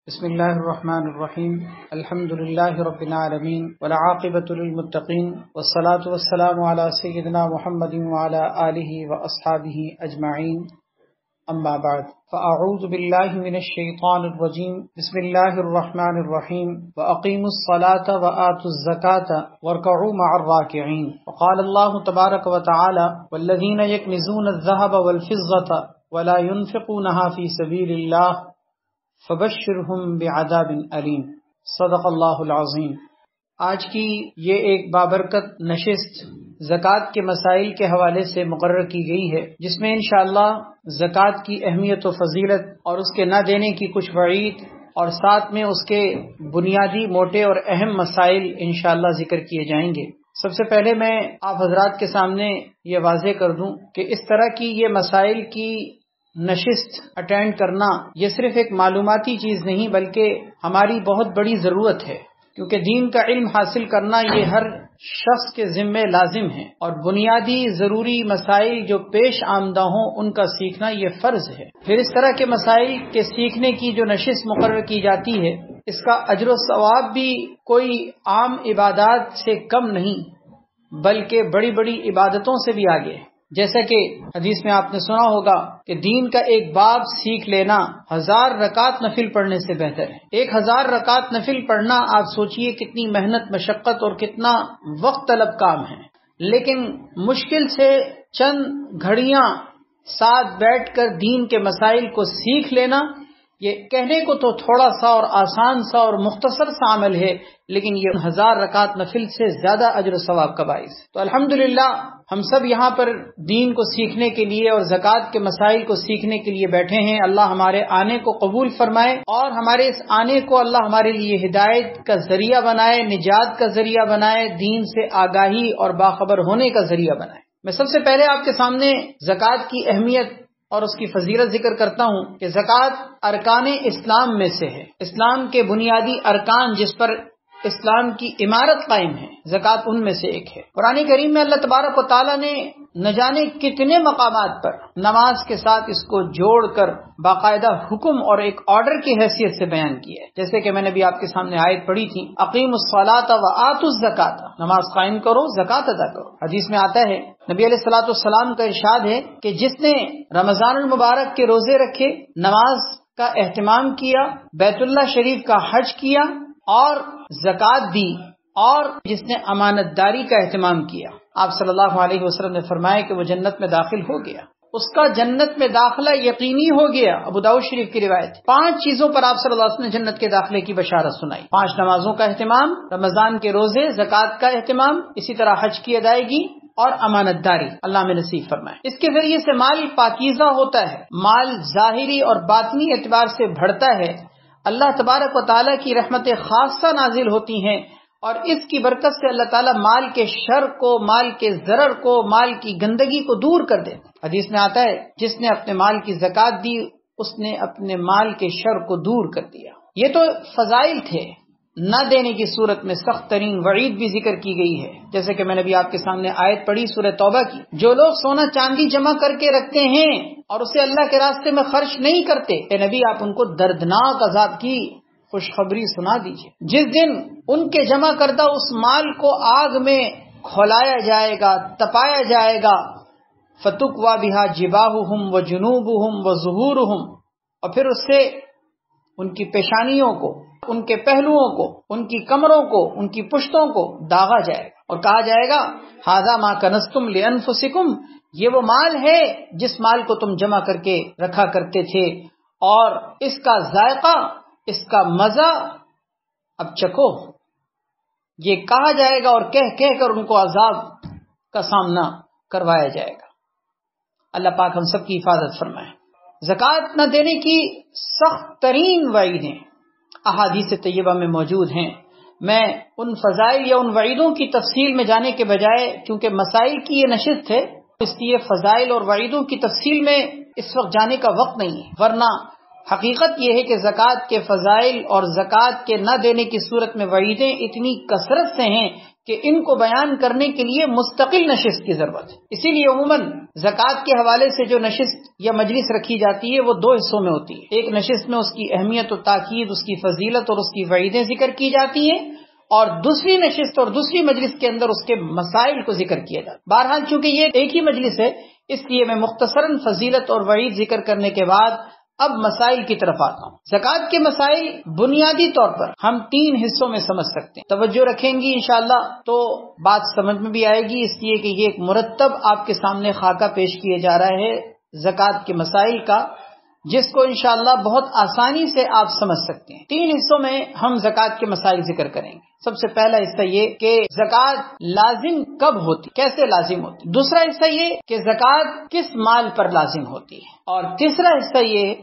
بسم اللہ الرحمن الرحیم الحمد للہ رب العالمین والعاقبۃ للمتقین والصلاة والسلام علی سیدنا محمد وعلی آلہ واصحابہ اجمعین اما بعد فاعوذ باللہ من الشیطان الرجیم بسم اللہ الرحمن الرحیم واقیموا الصلاة وآتوا الزکاة وارکعوا مع الراکعین وقال اللہ تبارک وتعالی والذین یکنزون الذهب والفضة ولا ينفقونها فی سبیل اللہ فبشرہم بعذاب علیم صدق اللہ العظیم۔ آج کی یہ ایک بابرکت نشست زکوٰۃ کے مسائل کے حوالے سے مقرر کی گئی ہے، جس میں انشاءاللہ زکوٰۃ کی اہمیت و فضیلت اور اس کے نہ دینے کی کچھ وعید اور ساتھ میں اس کے بنیادی موٹے اور اہم مسائل انشاءاللہ ذکر کیے جائیں گے۔ سب سے پہلے میں آپ حضرات کے سامنے یہ واضح کر دوں کہ اس طرح کی یہ مسائل کی نشست اٹینڈ کرنا یہ صرف ایک معلوماتی چیز نہیں بلکہ ہماری بہت بڑی ضرورت ہے، کیونکہ دین کا علم حاصل کرنا یہ ہر شخص کے ذمہ لازم ہے، اور بنیادی ضروری مسائل جو پیش آمدہ ہوں ان کا سیکھنا یہ فرض ہے۔ پھر اس طرح کے مسائل کے سیکھنے کی جو نشست مقرر کی جاتی ہے، اس کا اجر و ثواب بھی کوئی عام عبادات سے کم نہیں بلکہ بڑی بڑی عبادتوں سے بھی آگے ہے۔ جیسا کہ حدیث میں آپ نے سنا ہوگا کہ دین کا ایک باب سیکھ لینا 1000 رکعت نفل پڑھنے سے بہتر ہے۔ 1000 رکعت نفل پڑھنا آپ سوچئے کتنی محنت مشقت اور کتنا وقت طلب کام ہے، لیکن مشکل سے چند گھڑیاں ساتھ بیٹھ کر دین کے مسائل کو سیکھ لینا، یہ کہنے کو تو تھوڑا سا اور آسان سا اور مختصر سا عمل ہے، لیکن یہ 1000 رکعت نفل سے زیادہ اجر و ثواب کا باعث ہے۔ تو الحمدللہ ہم سب یہاں پر دین کو سیکھنے کے لیے اور زکوٰۃ کے مسائل کو سیکھنے کے لیے بیٹھے ہیں۔ اللہ ہمارے آنے کو قبول فرمائے اور ہمارے اس آنے کو اللہ ہمارے لیے ہدایت کا ذریعہ بنائے، نجات کا ذریعہ بنائے، دین سے آگاہی اور باخبر ہونے کا ذریعہ بنائے۔ میں سب سے پہلے آپ کے سامنے زکوٰۃ کی اہمیت اور اس کی فضیلت ذکر کرتا ہوں کہ زکوٰۃ ارکان اسلام میں سے ہے، اسلام کے بنیادی ارکان جس پر اسلام کی عمارت قائم ہے، زکوٰۃ ان میں سے ایک ہے۔ قرآن کریم میں اللہ تبارک و تعالیٰ نے نہ جانے کتنے مقامات پر نماز کے ساتھ اس کو جوڑ کر باقاعدہ حکم اور ایک آرڈر کی حیثیت سے بیان کیا ہے، جیسے کہ میں نے بھی آپ کے سامنے آیت پڑھی تھی، اقیموا الصلاۃ وآتوا الزکاۃ، نماز قائم کرو، زکوٰۃ ادا کرو۔ حدیث میں آتا ہے، نبی علیہ الصلوۃ والسلام کا ارشاد ہے کہ جس نے رمضان المبارک کے روزے رکھے، نماز کا اہتمام کیا، بیت اللہ شریف کا حج کیا اور زکوٰۃ دی، اور جس نے امانت داری کا اہتمام کیا، آپ صلی اللہ علیہ وسلم نے فرمایا کہ وہ جنت میں داخل ہو گیا، اس کا جنت میں داخلہ یقینی ہو گیا۔ ابو داؤد شریف کی روایت، 5 چیزوں پر آپ صلی اللہ علیہ وسلم نے جنت کے داخلے کی بشارت سنائی، 5 نمازوں کا اہتمام، رمضان کے روزے، زکوٰۃ کا اہتمام، اسی طرح حج کی ادائیگی اور امانت داری، اللہ میں نصیب فرمائے۔ اس کے ذریعے سے مال پاکیزہ ہوتا ہے، مال ظاہری اور باطنی اعتبار سے بڑھتا ہے، اللہ تبارک و تعالیٰ کی رحمت خاصہ نازل ہوتی ہیں، اور اس کی برکت سے اللہ تعالیٰ مال کے شر کو، مال کے ضرر کو، مال کی گندگی کو دور کر دیتے۔ حدیث میں آتا ہے، جس نے اپنے مال کی زکوٰۃ دی اس نے اپنے مال کے شر کو دور کر دیا۔ یہ تو فضائل تھے، نہ دینے کی صورت میں سخت ترین وعید بھی ذکر کی گئی ہے، جیسے کہ میں نے بھی آپ کے سامنے آیت پڑھی سورہ توبہ کی، جو لوگ سونا چاندی جمع کر کے رکھتے ہیں اور اسے اللہ کے راستے میں خرچ نہیں کرتے، اے نبی آپ ان کو دردناک عذاب کی خوشخبری سنا دیجئے۔ جس دن ان کے جمع کردہ اس مال کو آگ میں کھولایا جائے گا، تپایا جائے گا، فَتُكْوَى بِهَا جِبَاهُهُمْ وَجُنُوبُهُمْ وَظُهُورُهُمْ، اور پھر اس سے ان کی پیشانیوں کو، ان کے پہلوؤں کو، ان کی کمروں کو، ان کی پشتوں کو داغا جائے گا اور کہا جائے گا هَذَا مَا كَنَزْتُمْ لِأَنفُسِكُمْ، یہ وہ مال ہے جس مال کو تم جمع کر کے رکھا کرتے تھے، اور اس کا ذائقہ، اس کا مزہ اب چکھو۔ یہ کہا جائے گا اور کہہ کہہ کر ان کو عذاب کا سامنا کروایا جائے گا۔ اللہ پاک ہم سب کی حفاظت فرمائے۔ زکوٰۃ نہ دینے کی سخت ترین وعیدیں احادیث طیبہ میں موجود ہیں۔ میں ان فضائل یا ان وعیدوں کی تفصیل میں جانے کے بجائے، کیونکہ مسائل کی یہ نشست ہے، اس لیے فضائل اور وعیدوں کی تفصیل میں اس وقت جانے کا وقت نہیں ہے، ورنہ حقیقت یہ ہے کہ زکوٰۃ کے فضائل اور زکوٰۃ کے نہ دینے کی صورت میں وعیدیں اتنی کثرت سے ہیں کہ ان کو بیان کرنے کے لیے مستقل نشست کی ضرورت ہے۔ اسی لیے عموماً زکوٰۃ کے حوالے سے جو نشست یا مجلس رکھی جاتی ہے وہ دو حصوں میں ہوتی ہے۔ ایک نشست میں اس کی اہمیت و تاکید، اس کی فضیلت اور اس کی وعیدیں ذکر کی جاتی ہیں، اور دوسری نشست اور دوسری مجلس کے اندر اس کے مسائل کو ذکر کیا جاتا ہے۔ بہرحال چونکہ یہ ایک ہی مجلس ہے، اس لیے میں مختصراً فضیلت اور وعید ذکر کرنے کے بعد اب مسائل کی طرف آتا ہوں۔ زکوٰۃ کے مسائل بنیادی طور پر ہم 3 حصوں میں سمجھ سکتے ہیں۔ توجہ رکھیں گی انشاءاللہ تو بات سمجھ میں بھی آئے گی، اس لیے کہ یہ ایک مرتب آپ کے سامنے خاکہ پیش کیا جا رہا ہے زکوٰۃ کے مسائل کا، جس کو انشاءاللہ بہت آسانی سے آپ سمجھ سکتے ہیں۔ 3 حصوں میں ہم زکوٰۃ کے مسائل ذکر کریں گے۔ سب سے پہلا حصہ یہ کہ زکوٰۃ لازم کب ہوتی، کیسے لازم ہوتی۔ دوسرا حصہ یہ کہ زکوٰۃ کس مال پر لازم ہوتی ہے، اور تیسرا حصہ یہ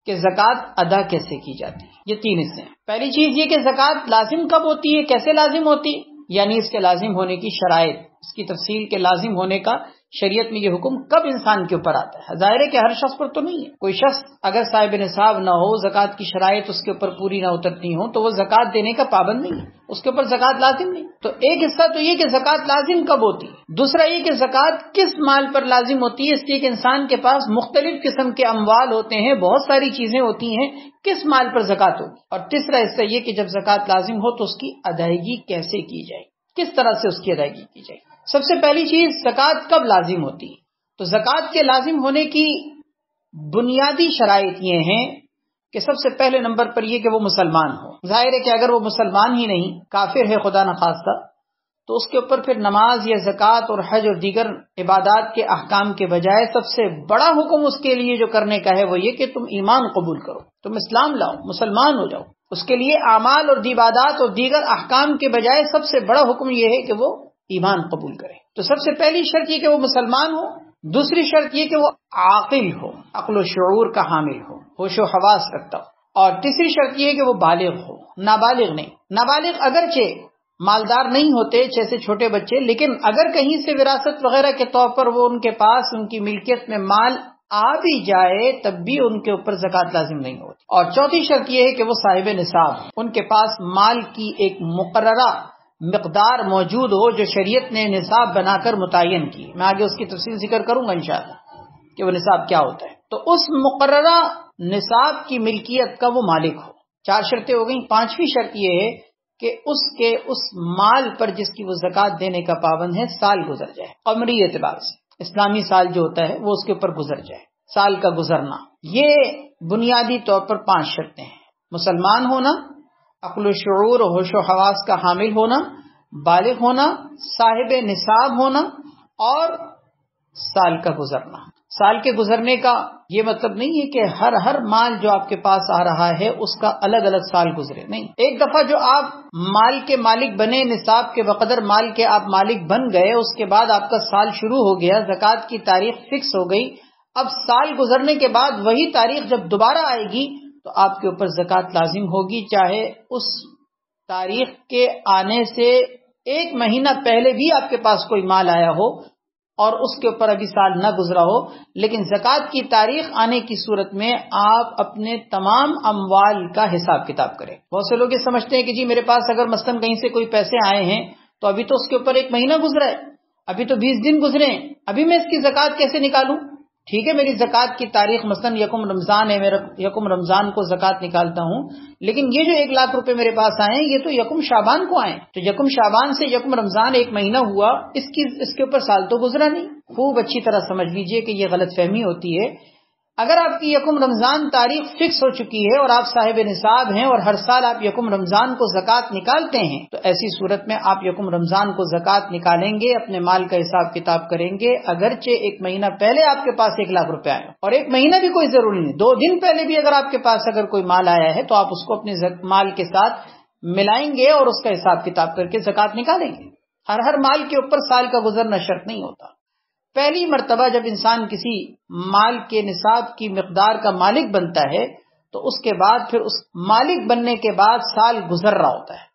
کہ زکوٰۃ ادا کیسے کی جاتی ہے۔ یہ 3 حصے ہیں۔ پہلی چیز یہ کہ زکوٰۃ لازم کب ہوتی ہے، کیسے لازم ہوتی، یعنی اس کے لازم ہونے کی شرائط، اس کی تفصیل کے لازم ہونے کا شریعت میں یہ حکم کب انسان کے اوپر آتا ہے۔ ظاہر ہے کہ ہر شخص پر تو نہیں ہے، کوئی شخص اگر صاحب نصاب نہ ہو، زکوٰۃ کی شرائط اس کے اوپر پوری نہ اترتی ہوں، تو وہ زکوٰۃ دینے کا پابند نہیں ہے، اس کے اوپر زکوٰۃ لازم نہیں۔ تو ایک حصہ تو یہ کہ زکوٰۃ لازم کب ہوتی ہے، دوسرا یہ کہ زکوٰۃ کس مال پر لازم ہوتی ہے، اس لیے کہ انسان کے پاس مختلف قسم کے اموال ہوتے ہیں، بہت ساری چیزیں ہوتی ہیں، کس مال پر زکوٰۃ ہوگی، اور تیسرا حصہ یہ کہ جب زکوٰۃ لازم ہو تو اس کی ادائیگی کیسے کی جائے، کس طرح سے اس کی ادائیگی کی جائے۔ سب سے پہلی چیز زکوٰۃ کب لازم ہوتی ہے، تو زکوٰۃ کے لازم ہونے کی بنیادی شرائط یہ ہیں کہ سب سے پہلے نمبر پر یہ کہ وہ مسلمان ہو۔ ظاہر ہے کہ اگر وہ مسلمان ہی نہیں، کافر ہے خدا نخواستہ، تو اس کے اوپر پھر نماز یا زکوٰۃ اور حج اور دیگر عبادات کے احکام کے بجائے سب سے بڑا حکم اس کے لیے جو کرنے کا ہے وہ یہ کہ تم ایمان قبول کرو، تم اسلام لاؤ، مسلمان ہو جاؤ۔ اس کے لیے اعمال اور عبادات اور دیگر احکام کے بجائے سب سے بڑا حکم یہ ہے کہ وہ ایمان قبول کرے۔ تو سب سے پہلی شرط یہ کہ وہ مسلمان ہو، دوسری شرط یہ کہ وہ عاقل ہو، عقل و شعور کا حامل ہو، ہوش و حواس رکھتا ہو، اور تیسری شرط یہ کہ وہ بالغ ہو، نابالغ نہیں۔ نابالغ اگرچہ مالدار نہیں ہوتے جیسے چھوٹے بچے، لیکن اگر کہیں سے وراثت وغیرہ کے طور پر وہ ان کے پاس ان کی ملکیت میں مال آ بھی جائے تب بھی ان کے اوپر زکوٰۃ لازم نہیں ہوتی۔ اور چوتھی شرط یہ ہے کہ وہ صاحب نصاب، ان کے پاس مال کی ایک مقررہ مقدار موجود ہو جو شریعت نے نصاب بنا کر متعین کی۔ میں آگے اس کی تفصیل ذکر کروں گا انشاءاللہ کہ وہ نصاب کیا ہوتا ہے۔ تو اس مقررہ نصاب کی ملکیت کا وہ مالک ہو۔ 4 شرطیں ہو گئیں۔ 5ویں شرط یہ ہے کہ اس مال پر جس کی وہ زکوٰۃ دینے کا پابند ہے سال گزر جائے، قمری اعتبار سے اسلامی سال جو ہوتا ہے وہ اس کے اوپر گزر جائے، سال کا گزرنا۔ یہ بنیادی طور پر 5 شرطیں ہیں: مسلمان ہونا، عقل و شعور و ہوش و حواس کا حامل ہونا، بالغ ہونا، صاحب نصاب ہونا، اور سال کا گزرنا۔ سال کے گزرنے کا یہ مطلب نہیں ہے کہ ہر مال جو آپ کے پاس آ رہا ہے اس کا الگ الگ سال گزرے، نہیں۔ ایک دفعہ جو آپ مال کے مالک بنے، نصاب کے بقدر مال کے آپ مالک بن گئے، اس کے بعد آپ کا سال شروع ہو گیا، زکوٰۃ کی تاریخ فکس ہو گئی۔ اب سال گزرنے کے بعد وہی تاریخ جب دوبارہ آئے گی تو آپ کے اوپر زکوٰۃ لازم ہوگی، چاہے اس تاریخ کے آنے سے 1 مہینہ پہلے بھی آپ کے پاس کوئی مال آیا ہو اور اس کے اوپر ابھی سال نہ گزرا ہو، لیکن زکوٰۃ کی تاریخ آنے کی صورت میں آپ اپنے تمام اموال کا حساب کتاب کریں۔ بہت سے لوگ یہ سمجھتے ہیں کہ جی میرے پاس اگر مثلاً کہیں سے کوئی پیسے آئے ہیں تو ابھی تو اس کے اوپر 1 مہینہ گزرا ہے، ابھی تو 20 دن گزرے ہیں، ابھی میں اس کی زکوٰۃ کیسے نکالوں؟ ٹھیک ہے، میری زکوٰۃ کی تاریخ مثلاً 1 رمضان ہے، میرا 1 رمضان کو زکوٰۃ نکالتا ہوں، لیکن یہ جو 1 لاکھ روپے میرے پاس آئے ہیں یہ تو 1 شعبان کو آئے، تو 1 شعبان سے 1 رمضان 1 مہینہ ہوا، اس کے اوپر سال تو گزرا نہیں۔ خوب اچھی طرح سمجھ لیجئے کہ یہ غلط فہمی ہوتی ہے۔ اگر آپ کی 1 رمضان تاریخ فکس ہو چکی ہے اور آپ صاحب نصاب ہیں اور ہر سال آپ 1 رمضان کو زکوٰۃ نکالتے ہیں، تو ایسی صورت میں آپ 1 رمضان کو زکوٰۃ نکالیں گے، اپنے مال کا حساب کتاب کریں گے، اگرچہ 1 مہینہ پہلے آپ کے پاس 1 لاکھ روپے آئے، اور 1 مہینہ بھی کوئی ضروری نہیں، 2 دن پہلے بھی اگر آپ کے پاس اگر کوئی مال آیا ہے تو آپ اس کو اپنے مال کے ساتھ ملائیں گے اور اس کا حساب کتاب کر کے زکوٰۃ نکالیں گے۔ ہر مال کے اوپر سال کا گزرنا شرط نہیں ہوتا۔ پہلی مرتبہ جب انسان کسی مال کے نصاب کی مقدار کا مالک بنتا ہے تو اس کے بعد پھر اس مالک بننے کے بعد سال گزر رہا ہوتا ہے،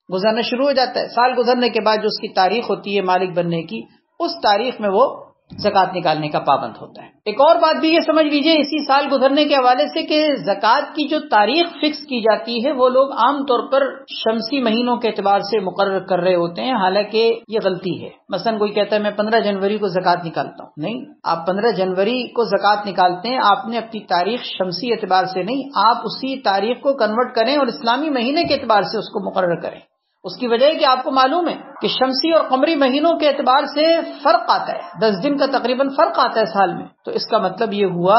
گزرنا شروع ہو جاتا ہے۔ سال گزرنے کے بعد جو اس کی تاریخ ہوتی ہے مالک بننے کی، اس تاریخ میں وہ زکوٰۃ نکالنے کا پابند ہوتا ہے۔ ایک اور بات بھی یہ سمجھ لیجئے اسی سال گزرنے کے حوالے سے کہ زکوٰۃ کی جو تاریخ فکس کی جاتی ہے وہ لوگ عام طور پر شمسی مہینوں کے اعتبار سے مقرر کر رہے ہوتے ہیں، حالانکہ یہ غلطی ہے۔ مثلا کوئی کہتا ہے میں 15 جنوری کو زکوٰۃ نکالتا ہوں، نہیں، آپ 15 جنوری کو زکوٰۃ نکالتے ہیں، آپ نے اپنی تاریخ شمسی اعتبار سے نہیں، آپ اسی تاریخ کو کنورٹ کریں اور اسلامی مہینے کے اعتبار سے اس کو مقرر کریں۔ اس کی وجہ ہے کہ آپ کو معلوم ہے کہ شمسی اور قمری مہینوں کے اعتبار سے فرق آتا ہے، 10 دن کا تقریباً فرق آتا ہے سال میں۔ تو اس کا مطلب یہ ہوا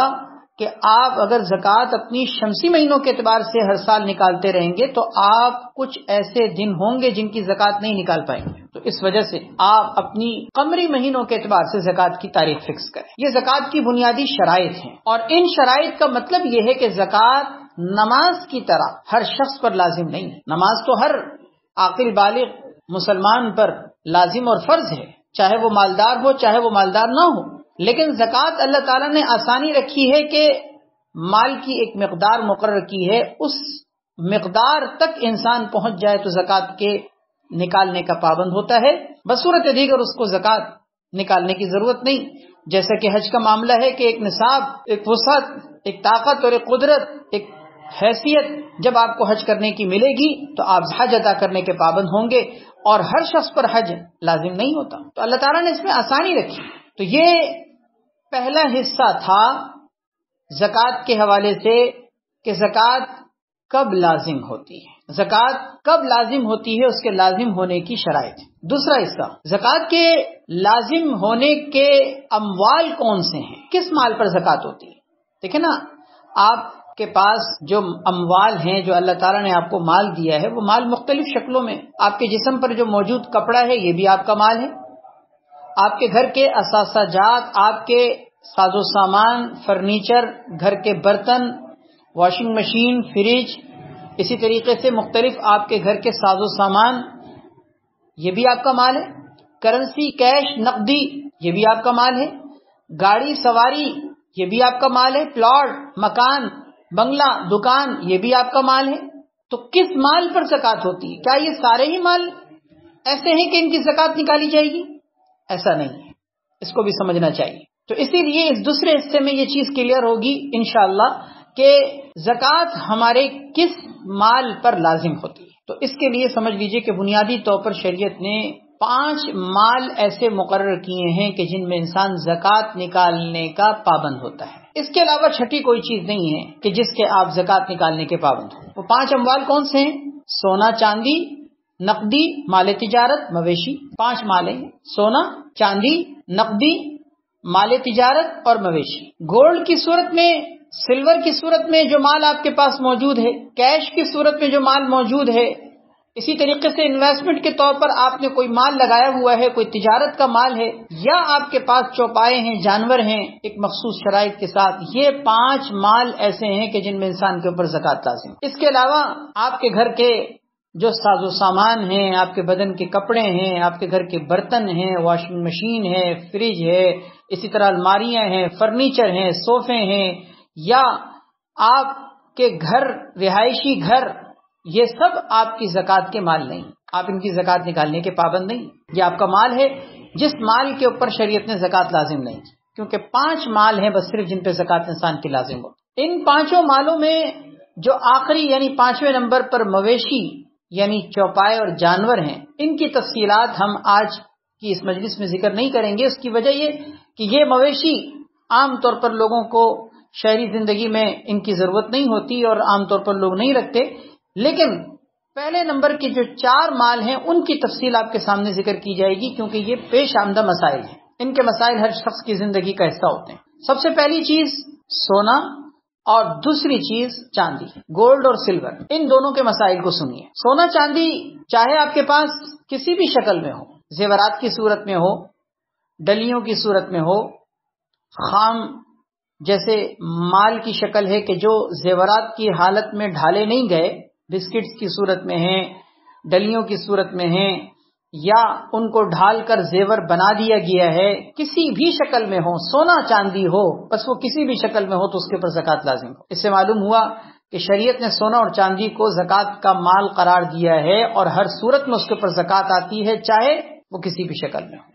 کہ آپ اگر زکوٰۃ اپنی شمسی مہینوں کے اعتبار سے ہر سال نکالتے رہیں گے تو آپ کچھ ایسے دن ہوں گے جن کی زکوٰۃ نہیں نکال پائیں گے، تو اس وجہ سے آپ اپنی قمری مہینوں کے اعتبار سے زکوٰۃ کی تاریخ فکس کریں۔ یہ زکوٰۃ کی بنیادی شرائط ہیں، اور ان شرائط کا مطلب یہ ہے کہ زکوٰۃ نماز کی طرح ہر شخص پر لازم نہیں ہے۔ نماز تو ہر عاقل بالغ مسلمان پر لازم اور فرض ہے، چاہے وہ مالدار ہو چاہے وہ مالدار نہ ہو، لیکن زکوٰۃ اللہ تعالیٰ نے آسانی رکھی ہے کہ مال کی ایک مقدار مقرر کی ہے، اس مقدار تک انسان پہنچ جائے تو زکوٰۃ کے نکالنے کا پابند ہوتا ہے، بصورت دیگر اس کو زکوٰۃ نکالنے کی ضرورت نہیں۔ جیسا کہ حج کا معاملہ ہے کہ ایک نصاب، ایک وسعت، ایک طاقت اور ایک قدرت، ایک حیثیت جب آپ کو حج کرنے کی ملے گی تو آپ حج ادا کرنے کے پابند ہوں گے، اور ہر شخص پر حج لازم نہیں ہوتا، تو اللہ تعالیٰ نے اس میں آسانی رکھی۔ تو یہ پہلا حصہ تھا زکوٰۃ کے حوالے سے کہ زکوٰۃ کب لازم ہوتی ہے، زکوٰۃ کب لازم ہوتی ہے، اس کے لازم ہونے کی شرائط۔ دوسرا حصہ، زکوٰۃ کے لازم ہونے کے اموال کون سے ہیں، کس مال پر زکوٰۃ ہوتی ہے۔ دیکھیں نا، آپ کے پاس جو اموال ہیں، جو اللہ تعالیٰ نے آپ کو مال دیا ہے، وہ مال مختلف شکلوں میں، آپ کے جسم پر جو موجود کپڑا ہے یہ بھی آپ کا مال ہے، آپ کے گھر کے اثاثہ جات، آپ کے ساز و سامان، فرنیچر، گھر کے برتن، واشنگ مشین، فریج، اسی طریقے سے مختلف آپ کے گھر کے ساز و سامان، یہ بھی آپ کا مال ہے، کرنسی، کیش، نقدی، یہ بھی آپ کا مال ہے، گاڑی سواری، یہ بھی آپ کا مال ہے، پلاٹ، مکان، بنگلہ، دکان، یہ بھی آپ کا مال ہے۔ تو کس مال پر زکوٰۃ ہوتی ہے؟ کیا یہ سارے ہی مال ایسے ہیں کہ ان کی زکوٰۃ نکالی جائے گی؟ ایسا نہیں ہے، اس کو بھی سمجھنا چاہیے۔ تو اسی لیے اس دوسرے حصے میں یہ چیز کلیئر ہوگی انشاءاللہ کہ زکوٰۃ ہمارے کس مال پر لازم ہوتی ہے۔ تو اس کے لیے سمجھ لیجئے کہ بنیادی طور پر شریعت نے 5 مال ایسے مقرر کیے ہیں کہ جن میں انسان زکوٰۃ نکالنے کا پابند ہوتا ہے۔ اس کے علاوہ چھٹی کوئی چیز نہیں ہے کہ جس کے آپ زکوٰۃ نکالنے کے پابند ہوں۔ وہ 5 اموال کون سے ہیں؟ سونا، چاندی، نقدی، مال تجارت، مویشی۔ 5 مال ہیں، سونا، چاندی، نقدی، مال تجارت اور مویشی۔ گولڈ کی صورت میں، سلور کی صورت میں جو مال آپ کے پاس موجود ہے، کیش کی صورت میں جو مال موجود ہے، اسی طریقے سے انویسٹمنٹ کے طور پر آپ نے کوئی مال لگایا ہوا ہے، کوئی تجارت کا مال ہے، یا آپ کے پاس چوپائے ہیں، جانور ہیں ایک مخصوص شرائط کے ساتھ، یہ 5 مال ایسے ہیں کہ جن میں انسان کے اوپر زکوٰۃ لازم۔ اس کے علاوہ آپ کے گھر کے جو ساز و سامان ہیں، آپ کے بدن کے کپڑے ہیں، آپ کے گھر کے برتن ہیں، واشنگ مشین ہے، فریج ہے، اسی طرح الماریاں ہیں، فرنیچر ہیں، صوفے ہیں، یا آپ کے گھر، رہائشی گھر، یہ سب آپ کی زکوٰۃ کے مال نہیں، آپ ان کی زکوٰۃ نکالنے کے پابند نہیں۔ یہ آپ کا مال ہے جس مال کے اوپر شریعت نے زکوٰۃ لازم نہیں کی، کیونکہ 5 مال ہیں بس صرف جن پہ زکوٰۃ انسان کی لازم ہو۔ ان 5 مالوں میں جو آخری یعنی 5ویں نمبر پر مویشی یعنی چوپائے اور جانور ہیں، ان کی تفصیلات ہم آج کی اس مجلس میں ذکر نہیں کریں گے۔ اس کی وجہ یہ کہ یہ مویشی عام طور پر لوگوں کو شہری زندگی میں ان کی ضرورت نہیں ہوتی اور عام طور پر لوگ نہیں رکھتے، لیکن پہلے نمبر کے جو 4 مال ہیں ان کی تفصیل آپ کے سامنے ذکر کی جائے گی، کیونکہ یہ پیش آمدہ مسائل ہیں، ان کے مسائل ہر شخص کی زندگی کا حصہ ہوتے ہیں۔ سب سے پہلی چیز سونا اور دوسری چیز چاندی، گولڈ اور سلور، ان دونوں کے مسائل کو سنیے۔ سونا چاندی چاہے آپ کے پاس کسی بھی شکل میں ہو، زیورات کی صورت میں ہو، ڈلیوں کی صورت میں ہو، خام جیسے مال کی شکل ہے کہ جو زیورات کی حالت میں ڈھالے نہیں گئے، بسکٹس کی صورت میں ہیں، ڈلیوں کی صورت میں ہیں، یا ان کو ڈھال کر زیور بنا دیا گیا ہے، کسی بھی شکل میں ہو، سونا چاندی ہو، بس وہ کسی بھی شکل میں ہو تو اس کے اوپر زکوٰۃ لازم ہو۔ اس سے معلوم ہوا کہ شریعت نے سونا اور چاندی کو زکوٰۃ کا مال قرار دیا ہے، اور ہر صورت میں اس کے اوپر زکوٰۃ آتی ہے، چاہے وہ کسی بھی شکل میں ہو۔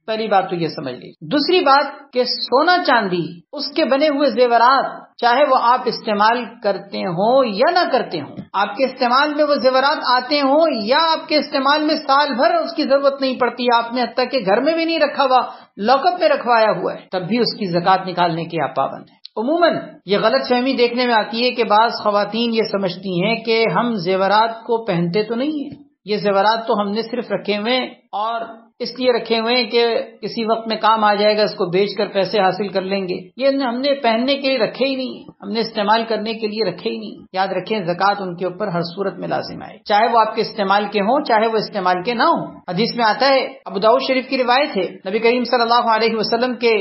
پہلی بات تو یہ سمجھ لیجیے۔ دوسری بات کہ سونا چاندی، اس کے بنے ہوئے زیورات، چاہے وہ آپ استعمال کرتے ہوں یا نہ کرتے ہوں، آپ کے استعمال میں وہ زیورات آتے ہوں یا آپ کے استعمال میں سال بھر اس کی ضرورت نہیں پڑتی، آپ نے حتیٰ کہ گھر میں بھی نہیں رکھا ہوا، لاک اپ میں رکھوایا ہوا ہے، تب بھی اس کی زکوٰۃ نکالنے کی آپ پابند ہیں۔ عموماً یہ غلط فہمی دیکھنے میں آتی ہے کہ بعض خواتین یہ سمجھتی ہیں کہ ہم زیورات کو پہنتے تو نہیں ہیں، یہ زیورات تو ہم نے صرف رکھے ہوئے اور اس لیے رکھے ہوئے ہیں کہ کسی وقت میں کام آ جائے گا، اس کو بیچ کر پیسے حاصل کر لیں گے، یہ ہم نے پہننے کے لیے رکھے ہی نہیں، ہم نے استعمال کرنے کے لیے رکھے ہی نہیں۔ یاد رکھیں زکوٰۃ ان کے اوپر ہر صورت میں لازم آئے، چاہے وہ آپ کے استعمال کے ہوں چاہے وہ استعمال کے نہ ہوں۔ حدیث میں آتا ہے، ابو داؤد شریف کی روایت ہے، نبی کریم صلی اللہ علیہ وسلم کے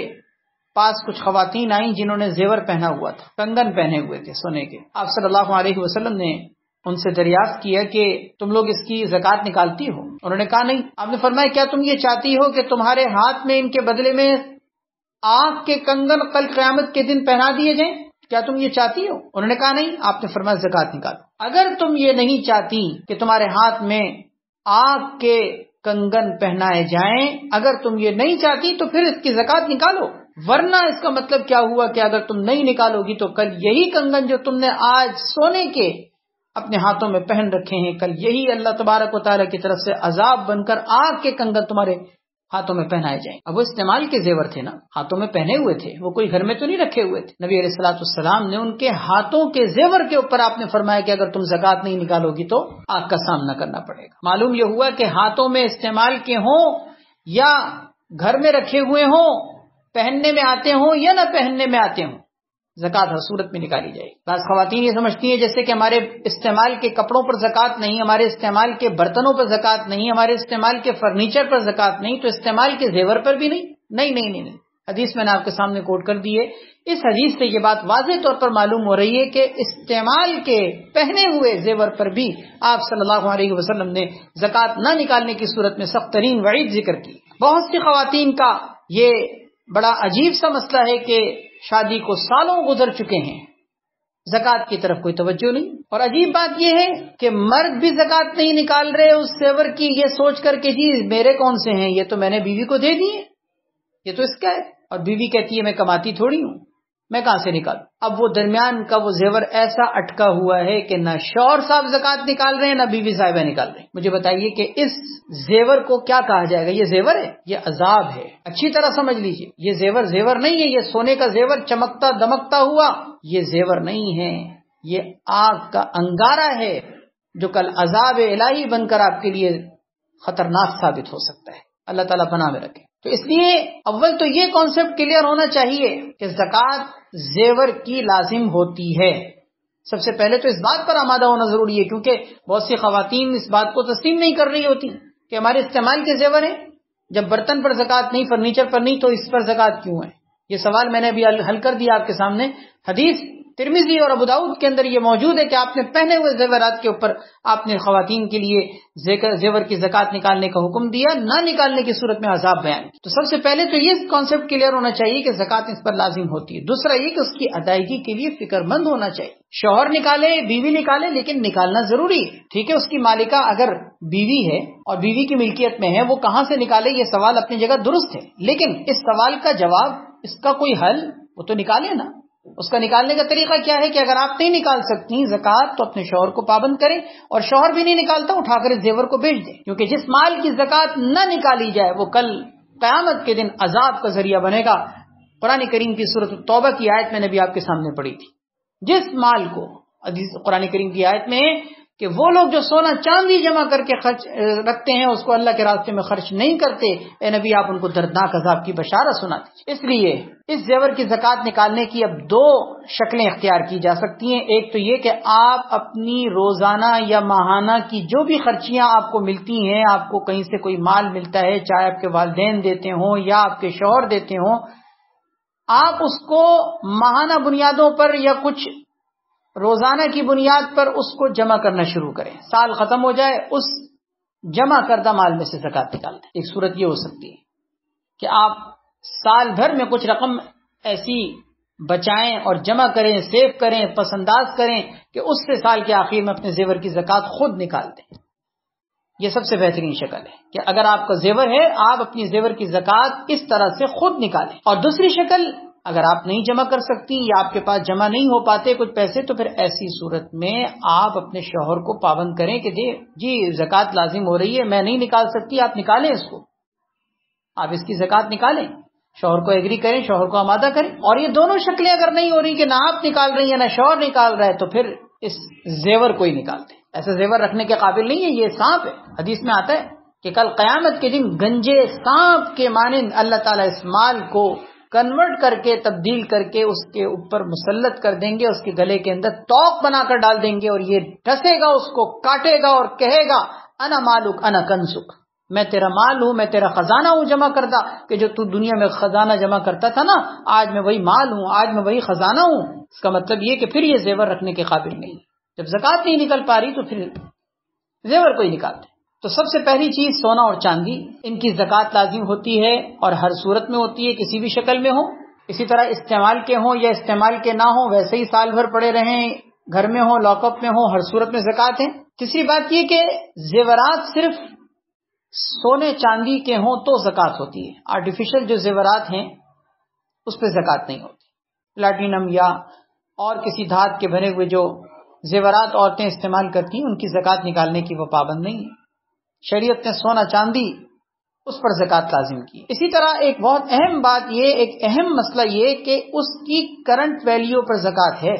پاس کچھ خواتین آئیں جنہوں نے زیور پہنا ہوا تھا، کنگن پہنے ہوئے تھے سونے کے۔ آپ صلی اللہ علیہ وسلم نے ان سے دریافت کیا کہ تم لوگ اس کی زکوٰۃ نکالتی ہو؟ انہوں نے کہا نہیں۔ آپ نے فرمایا کیا تم یہ چاہتی ہو کہ تمہارے ہاتھ میں ان کے بدلے میں آنکھ کے کنگن کل قیامت کے دن پہنا دیے جائیں؟ کیا تم یہ چاہتی ہو؟ انہوں نے کہا نہیں۔ آپ نے فرمایا زکوٰۃ نکالو۔ اگر تم یہ نہیں چاہتی کہ تمہارے ہاتھ میں آنکھ کے کنگن پہنائے جائیں، اگر تم یہ نہیں چاہتی تو پھر اس کی زکوٰۃ نکالو، ورنہ اس کا مطلب کیا ہوا کہ اگر تم نہیں نکالو گی تو کل یہی کنگن جو تم نے آج سونے کے اپنے ہاتھوں میں پہن رکھے ہیں، کل یہی اللہ تبارک و تعالیٰ کی طرف سے عذاب بن کر آگ کے کنگن تمہارے ہاتھوں میں پہنائے جائیں۔ اب وہ استعمال کے زیور تھے نا، ہاتھوں میں پہنے ہوئے تھے، وہ کوئی گھر میں تو نہیں رکھے ہوئے تھے۔ نبی علیہ الصلوۃ والسلام نے ان کے ہاتھوں کے زیور کے اوپر آپ نے فرمایا کہ اگر تم زکوٰۃ نہیں نکالو گی تو آگ کا سامنا کرنا پڑے گا۔ معلوم یہ ہوا کہ ہاتھوں میں استعمال کے ہوں یا گھر میں رکھے ہوئے ہوں، پہننے میں آتے ہوں یا نہ پہننے میں آتے ہوں، زکوٰۃ ہر صورت میں نکالی جائے گی۔ بعض خواتین یہ سمجھتی ہیں جیسے کہ ہمارے استعمال کے کپڑوں پر زکوٰۃ نہیں، ہمارے استعمال کے برتنوں پر زکوٰۃ نہیں، ہمارے استعمال کے فرنیچر پر زکوٰۃ نہیں، تو استعمال کے زیور پر بھی نہیں۔ نہیں، حدیث میں نے آپ کے سامنے کوٹ کر دی ہے۔ اس حدیث سے یہ بات واضح طور پر معلوم ہو رہی ہے کہ استعمال کے پہنے ہوئے زیور پر بھی آپ صلی اللہ علیہ وسلم نے زکوٰۃ نہ نکالنے کی صورت میں سخت ترین وعید ذکر کی۔ بہت سی خواتین کا یہ بڑا عجیب سا مسئلہ ہے کہ شادی کو سالوں گزر چکے ہیں، زکوٰۃ کی طرف کوئی توجہ نہیں، اور عجیب بات یہ ہے کہ مرد بھی زکوٰۃ نہیں نکال رہے اس زیور کی، یہ سوچ کر کہ جی میرے کون سے ہیں، یہ تو میں نے بیوی کو دے دیے، یہ تو اس کا ہے، اور بیوی کہتی ہے میں کماتی تھوڑی ہوں، میں کہاں سے نکالوں؟ اب وہ درمیان کا وہ زیور ایسا اٹکا ہوا ہے کہ نہ شوہر صاحب زکوٰۃ نکال رہے ہیں نہ بیوی صاحبہ نکال رہے ہیں۔ مجھے بتائیے کہ اس زیور کو کیا کہا جائے گا؟ یہ زیور ہے؟ یہ عذاب ہے، اچھی طرح سمجھ لیجئے۔ یہ زیور نہیں ہے، یہ سونے کا زیور چمکتا دمکتا ہوا، یہ زیور نہیں ہے، یہ آگ کا انگارہ ہے جو کل عذاب الہی بن کر آپ کے لیے خطرناک ثابت ہو سکتا ہے۔ اللہ تعالیٰ پناہ میں رکھے۔ تو اس لیے اول تو یہ کانسیپٹ کلیئر ہونا چاہیے کہ زکوٰۃ زیور کی لازم ہوتی ہے۔ سب سے پہلے تو اس بات پر آمادہ ہونا ضروری ہے، کیونکہ بہت سی خواتین اس بات کو تسلیم نہیں کر رہی ہوتی کہ ہمارے استعمال کے زیور ہیں، جب برتن پر زکوٰۃ نہیں، فرنیچر پر نہیں، تو اس پر زکوٰۃ کیوں ہے؟ یہ سوال میں نے ابھی حل کر دیا آپ کے سامنے۔ حدیث ترمذی اور ابو داؤد کے اندر یہ موجود ہے کہ آپ نے پہنے ہوئے زیورات کے اوپر آپ نے خواتین کے لیے زیور کی زکوٰۃ نکالنے کا حکم دیا، نہ نکالنے کی صورت میں عذاب بیان کیا۔ تو سب سے پہلے تو یہ کانسیپٹ کلیئر ہونا چاہیے کہ زکوٰۃ اس پر لازم ہوتی ہے۔ دوسرا یہ کہ اس کی ادائیگی کے لیے فکر مند ہونا چاہیے۔ شوہر نکالے، بیوی نکالے، لیکن نکالنا ضروری ہے، ٹھیک ہے؟ اس کی مالکہ اگر بیوی ہے اور بیوی کی ملکیت میں ہے، وہ کہاں سے نکالے، یہ سوال اپنی جگہ درست ہے، لیکن اس سوال کا جواب، اس کا کوئی حل، وہ تو نکالے نا۔ اس کا نکالنے کا طریقہ کیا ہے کہ اگر آپ نہیں نکال سکتی زکوٰۃ تو اپنے شوہر کو پابند کریں، اور شوہر بھی نہیں نکالتا اٹھا کر اس زیور کو بیچ دیں، کیونکہ جس مال کی زکوٰۃ نہ نکالی جائے وہ کل قیامت کے دن عذاب کا ذریعہ بنے گا۔ قرآن کریم کی سورۃ التوبہ کی آیت میں نے بھی آپ کے سامنے پڑھی تھی، جس مال کو قرآن کریم کی آیت میں کہ وہ لوگ جو سونا چاندی جمع کر کے خرچ رکھتے ہیں اس کو اللہ کے راستے میں خرچ نہیں کرتے، اے نبی آپ ان کو دردناک عذاب کی بشارت سناتے۔ اس لیے اس زیور کی زکوٰۃ نکالنے کی اب دو شکلیں اختیار کی جا سکتی ہیں۔ ایک تو یہ کہ آپ اپنی روزانہ یا ماہانہ کی جو بھی خرچیاں آپ کو ملتی ہیں، آپ کو کہیں سے کوئی مال ملتا ہے، چاہے آپ کے والدین دیتے ہوں یا آپ کے شوہر دیتے ہوں، آپ اس کو ماہانہ بنیادوں پر یا کچھ روزانہ کی بنیاد پر اس کو جمع کرنا شروع کریں۔ سال ختم ہو جائے اس جمع کردہ مال میں سے زکوٰۃ نکال دیں۔ ایک صورت یہ ہو سکتی ہے کہ آپ سال بھر میں کچھ رقم ایسی بچائیں اور جمع کریں، سیو کریں، پس انداز کریں کہ اس سے سال کے آخر میں اپنے زیور کی زکوٰۃ خود نکال دیں۔ یہ سب سے بہترین شکل ہے کہ اگر آپ کا زیور ہے آپ اپنی زیور کی زکوٰۃ اس طرح سے خود نکالیں. اور دوسری شکل، اگر آپ نہیں جمع کر سکتی یا آپ کے پاس جمع نہیں ہو پاتے کچھ پیسے، تو پھر ایسی صورت میں آپ اپنے شوہر کو پابند کریں کہ جی زکوٰۃ لازم ہو رہی ہے، میں نہیں نکال سکتی، آپ نکالیں اس کو، آپ اس کی زکوٰۃ نکالیں، شوہر کو ایگری کریں، شوہر کو آمادہ کریں. اور یہ دونوں شکلیں اگر نہیں ہو رہی کہ نہ آپ نکال رہی ہیں نہ شوہر نکال رہا ہے، تو پھر اس زیور کو ہی نکالتے. ایسا زیور رکھنے کے قابل نہیں ہے، یہ سانپ ہے. حدیث میں آتا ہے کہ کل قیامت کے دن گنجے سانپ کے مانند اللہ تعالیٰ اس مال کو کنورٹ کر کے، تبدیل کر کے اس کے اوپر مسلط کر دیں گے، اس کے گلے کے اندر توق بنا کر ڈال دیں گے، اور یہ ڈسے گا، اس کو کاٹے گا اور کہے گا انا مالک انا کنزک، میں تیرا مال ہوں، میں تیرا خزانہ ہوں جمع کردہ، کہ جو تو دنیا میں خزانہ جمع کرتا تھا نا، آج میں وہی مال ہوں، آج میں وہی خزانہ ہوں. اس کا مطلب یہ کہ پھر یہ زیور رکھنے کے قابل نہیں. جب زکوٰۃ نہیں نکل پا رہی تو پھر زیور کو ہی نکالتے. تو سب سے پہلی چیز سونا اور چاندی، ان کی زکوٰۃ لازم ہوتی ہے اور ہر صورت میں ہوتی ہے، کسی بھی شکل میں ہو. اسی طرح استعمال کے ہوں یا استعمال کے نہ ہوں، ویسے ہی سال بھر پڑے رہیں، گھر میں ہوں، لاک اپ میں ہوں، ہر صورت میں زکوٰۃ ہے. تیسری بات یہ کہ زیورات صرف سونے چاندی کے ہوں تو زکوٰۃ ہوتی ہے. آرٹیفیشل جو زیورات ہیں اس پہ زکوٰۃ نہیں ہوتی. پلاٹینم یا اور کسی دھات کے بنے ہوئے جو زیورات عورتیں استعمال کرتی ہیں ان کی زکوٰۃ نکالنے کی وہ پابند نہیں ہے. شریعت نے سونا چاندی اس پر زکوٰۃ لازم کی. اسی طرح ایک بہت اہم بات یہ، ایک اہم مسئلہ یہ کہ اس کی کرنٹ ویلیو پر زکوٰۃ ہے.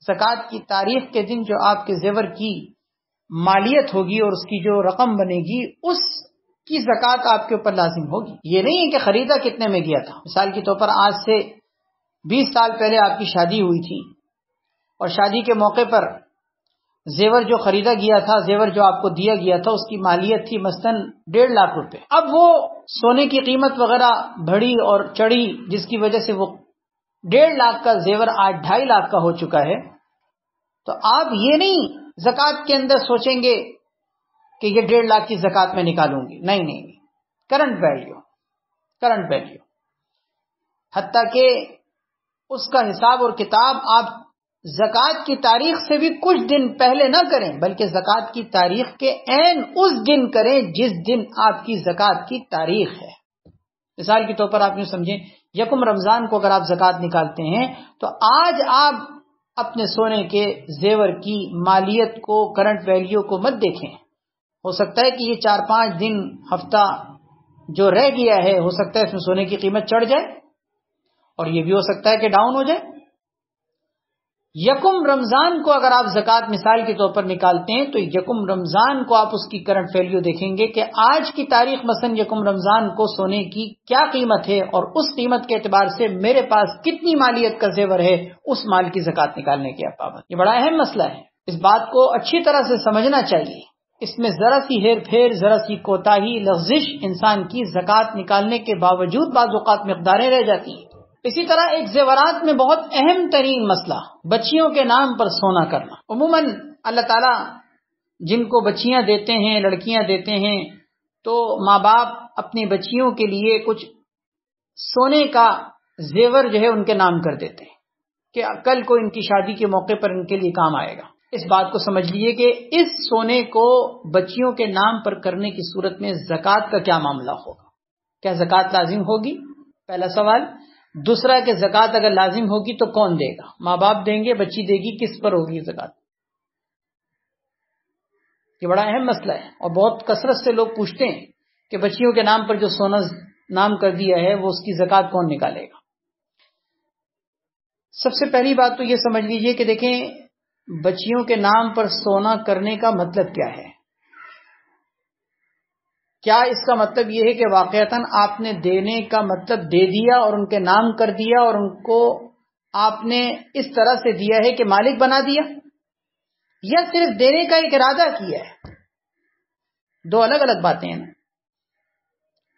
زکوٰۃ کی تاریخ کے دن جو آپ کے زیور کی مالیت ہوگی اور اس کی جو رقم بنے گی اس کی زکوٰۃ آپ کے اوپر لازم ہوگی. یہ نہیں ہے کہ خریدا کتنے میں گیا تھا. مثال کے طور پر آج سے 20 سال پہلے آپ کی شادی ہوئی تھی اور شادی کے موقع پر زیور جو خریدا گیا تھا، زیور جو آپ کو دیا گیا تھا، اس کی مالیت تھی مثلاً 1.5 لاکھ روپے. اب وہ سونے کی قیمت وغیرہ بڑھی اور چڑھی، جس کی وجہ سے وہ 1.5 لاکھ کا زیور آج 2.5 لاکھ کا ہو چکا ہے. تو آپ یہ نہیں زکوٰۃ کے اندر سوچیں گے کہ یہ 1.5 لاکھ کی زکوٰۃ میں نکالوں گی. نہیں، کرنٹ ویلیو. حتیٰ کہ اس کا حساب اور کتاب آپ زکوٰۃ کی تاریخ سے بھی کچھ دن پہلے نہ کریں، بلکہ زکوٰۃ کی تاریخ کے عین اس دن کریں جس دن آپ کی زکوٰۃ کی تاریخ ہے. مثال کے طور پر آپ یوں سمجھیں، 1 رمضان کو اگر آپ زکوٰۃ نکالتے ہیں تو آج آپ اپنے سونے کے زیور کی مالیت کو، کرنٹ ویلیو کو مت دیکھیں. ہو سکتا ہے کہ یہ 4-5 دن، ہفتہ جو رہ گیا ہے، ہو سکتا ہے اس میں سونے کی قیمت چڑھ جائے اور یہ بھی ہو سکتا ہے کہ ڈاؤن ہو جائے. 1 رمضان کو اگر آپ زکوٰۃ مثال کے طور پر نکالتے ہیں تو 1 رمضان کو آپ اس کی کرنٹ ویلیو دیکھیں گے کہ آج کی تاریخ مثلا 1 رمضان کو سونے کی کیا قیمت ہے، اور اس قیمت کے اعتبار سے میرے پاس کتنی مالیت کا زیور ہے، اس مال کی زکوٰۃ نکالنے کے پابند. یہ بڑا اہم مسئلہ ہے، اس بات کو اچھی طرح سے سمجھنا چاہیے. اس میں ذرا سی ہیر پھیر، ذرا سی کوتاہی، لغزش انسان کی زکوٰۃ نکالنے کے باوجود بعض اوقات مقداریں رہ جاتی ہیں. اسی طرح ایک زیورات میں بہت اہم ترین مسئلہ بچیوں کے نام پر سونا کرنا. عموماً اللہ تعالیٰ جن کو بچیاں دیتے ہیں، لڑکیاں دیتے ہیں، تو ماں باپ اپنی بچیوں کے لیے کچھ سونے کا زیور جو ہے ان کے نام کر دیتے ہیں کہ کل کو ان کی شادی کے موقع پر ان کے لیے کام آئے گا. اس بات کو سمجھ لیجیے کہ اس سونے کو بچیوں کے نام پر کرنے کی صورت میں زکوٰۃ کا کیا معاملہ ہوگا؟ کیا زکوٰۃ لازم ہوگی؟ پہلا سوال. دوسرا کہ زکوٰۃ اگر لازم ہوگی تو کون دے گا؟ ماں باپ دیں گے، بچی دے گی، کس پر ہوگی زکوٰۃ؟ یہ بڑا اہم مسئلہ ہے اور بہت کثرت سے لوگ پوچھتے ہیں کہ بچیوں کے نام پر جو سونا نام کر دیا ہے وہ اس کی زکوٰۃ کون نکالے گا؟ سب سے پہلی بات تو یہ سمجھ لیجئے کہ دیکھیں بچیوں کے نام پر سونا کرنے کا مطلب کیا ہے. کیا اس کا مطلب یہ ہے کہ واقعتاً آپ نے دینے کا مطلب دے دیا اور ان کے نام کر دیا اور ان کو آپ نے اس طرح سے دیا ہے کہ مالک بنا دیا، یا صرف دینے کا ایک ارادہ کیا ہے؟ دو الگ الگ باتیں ہیں.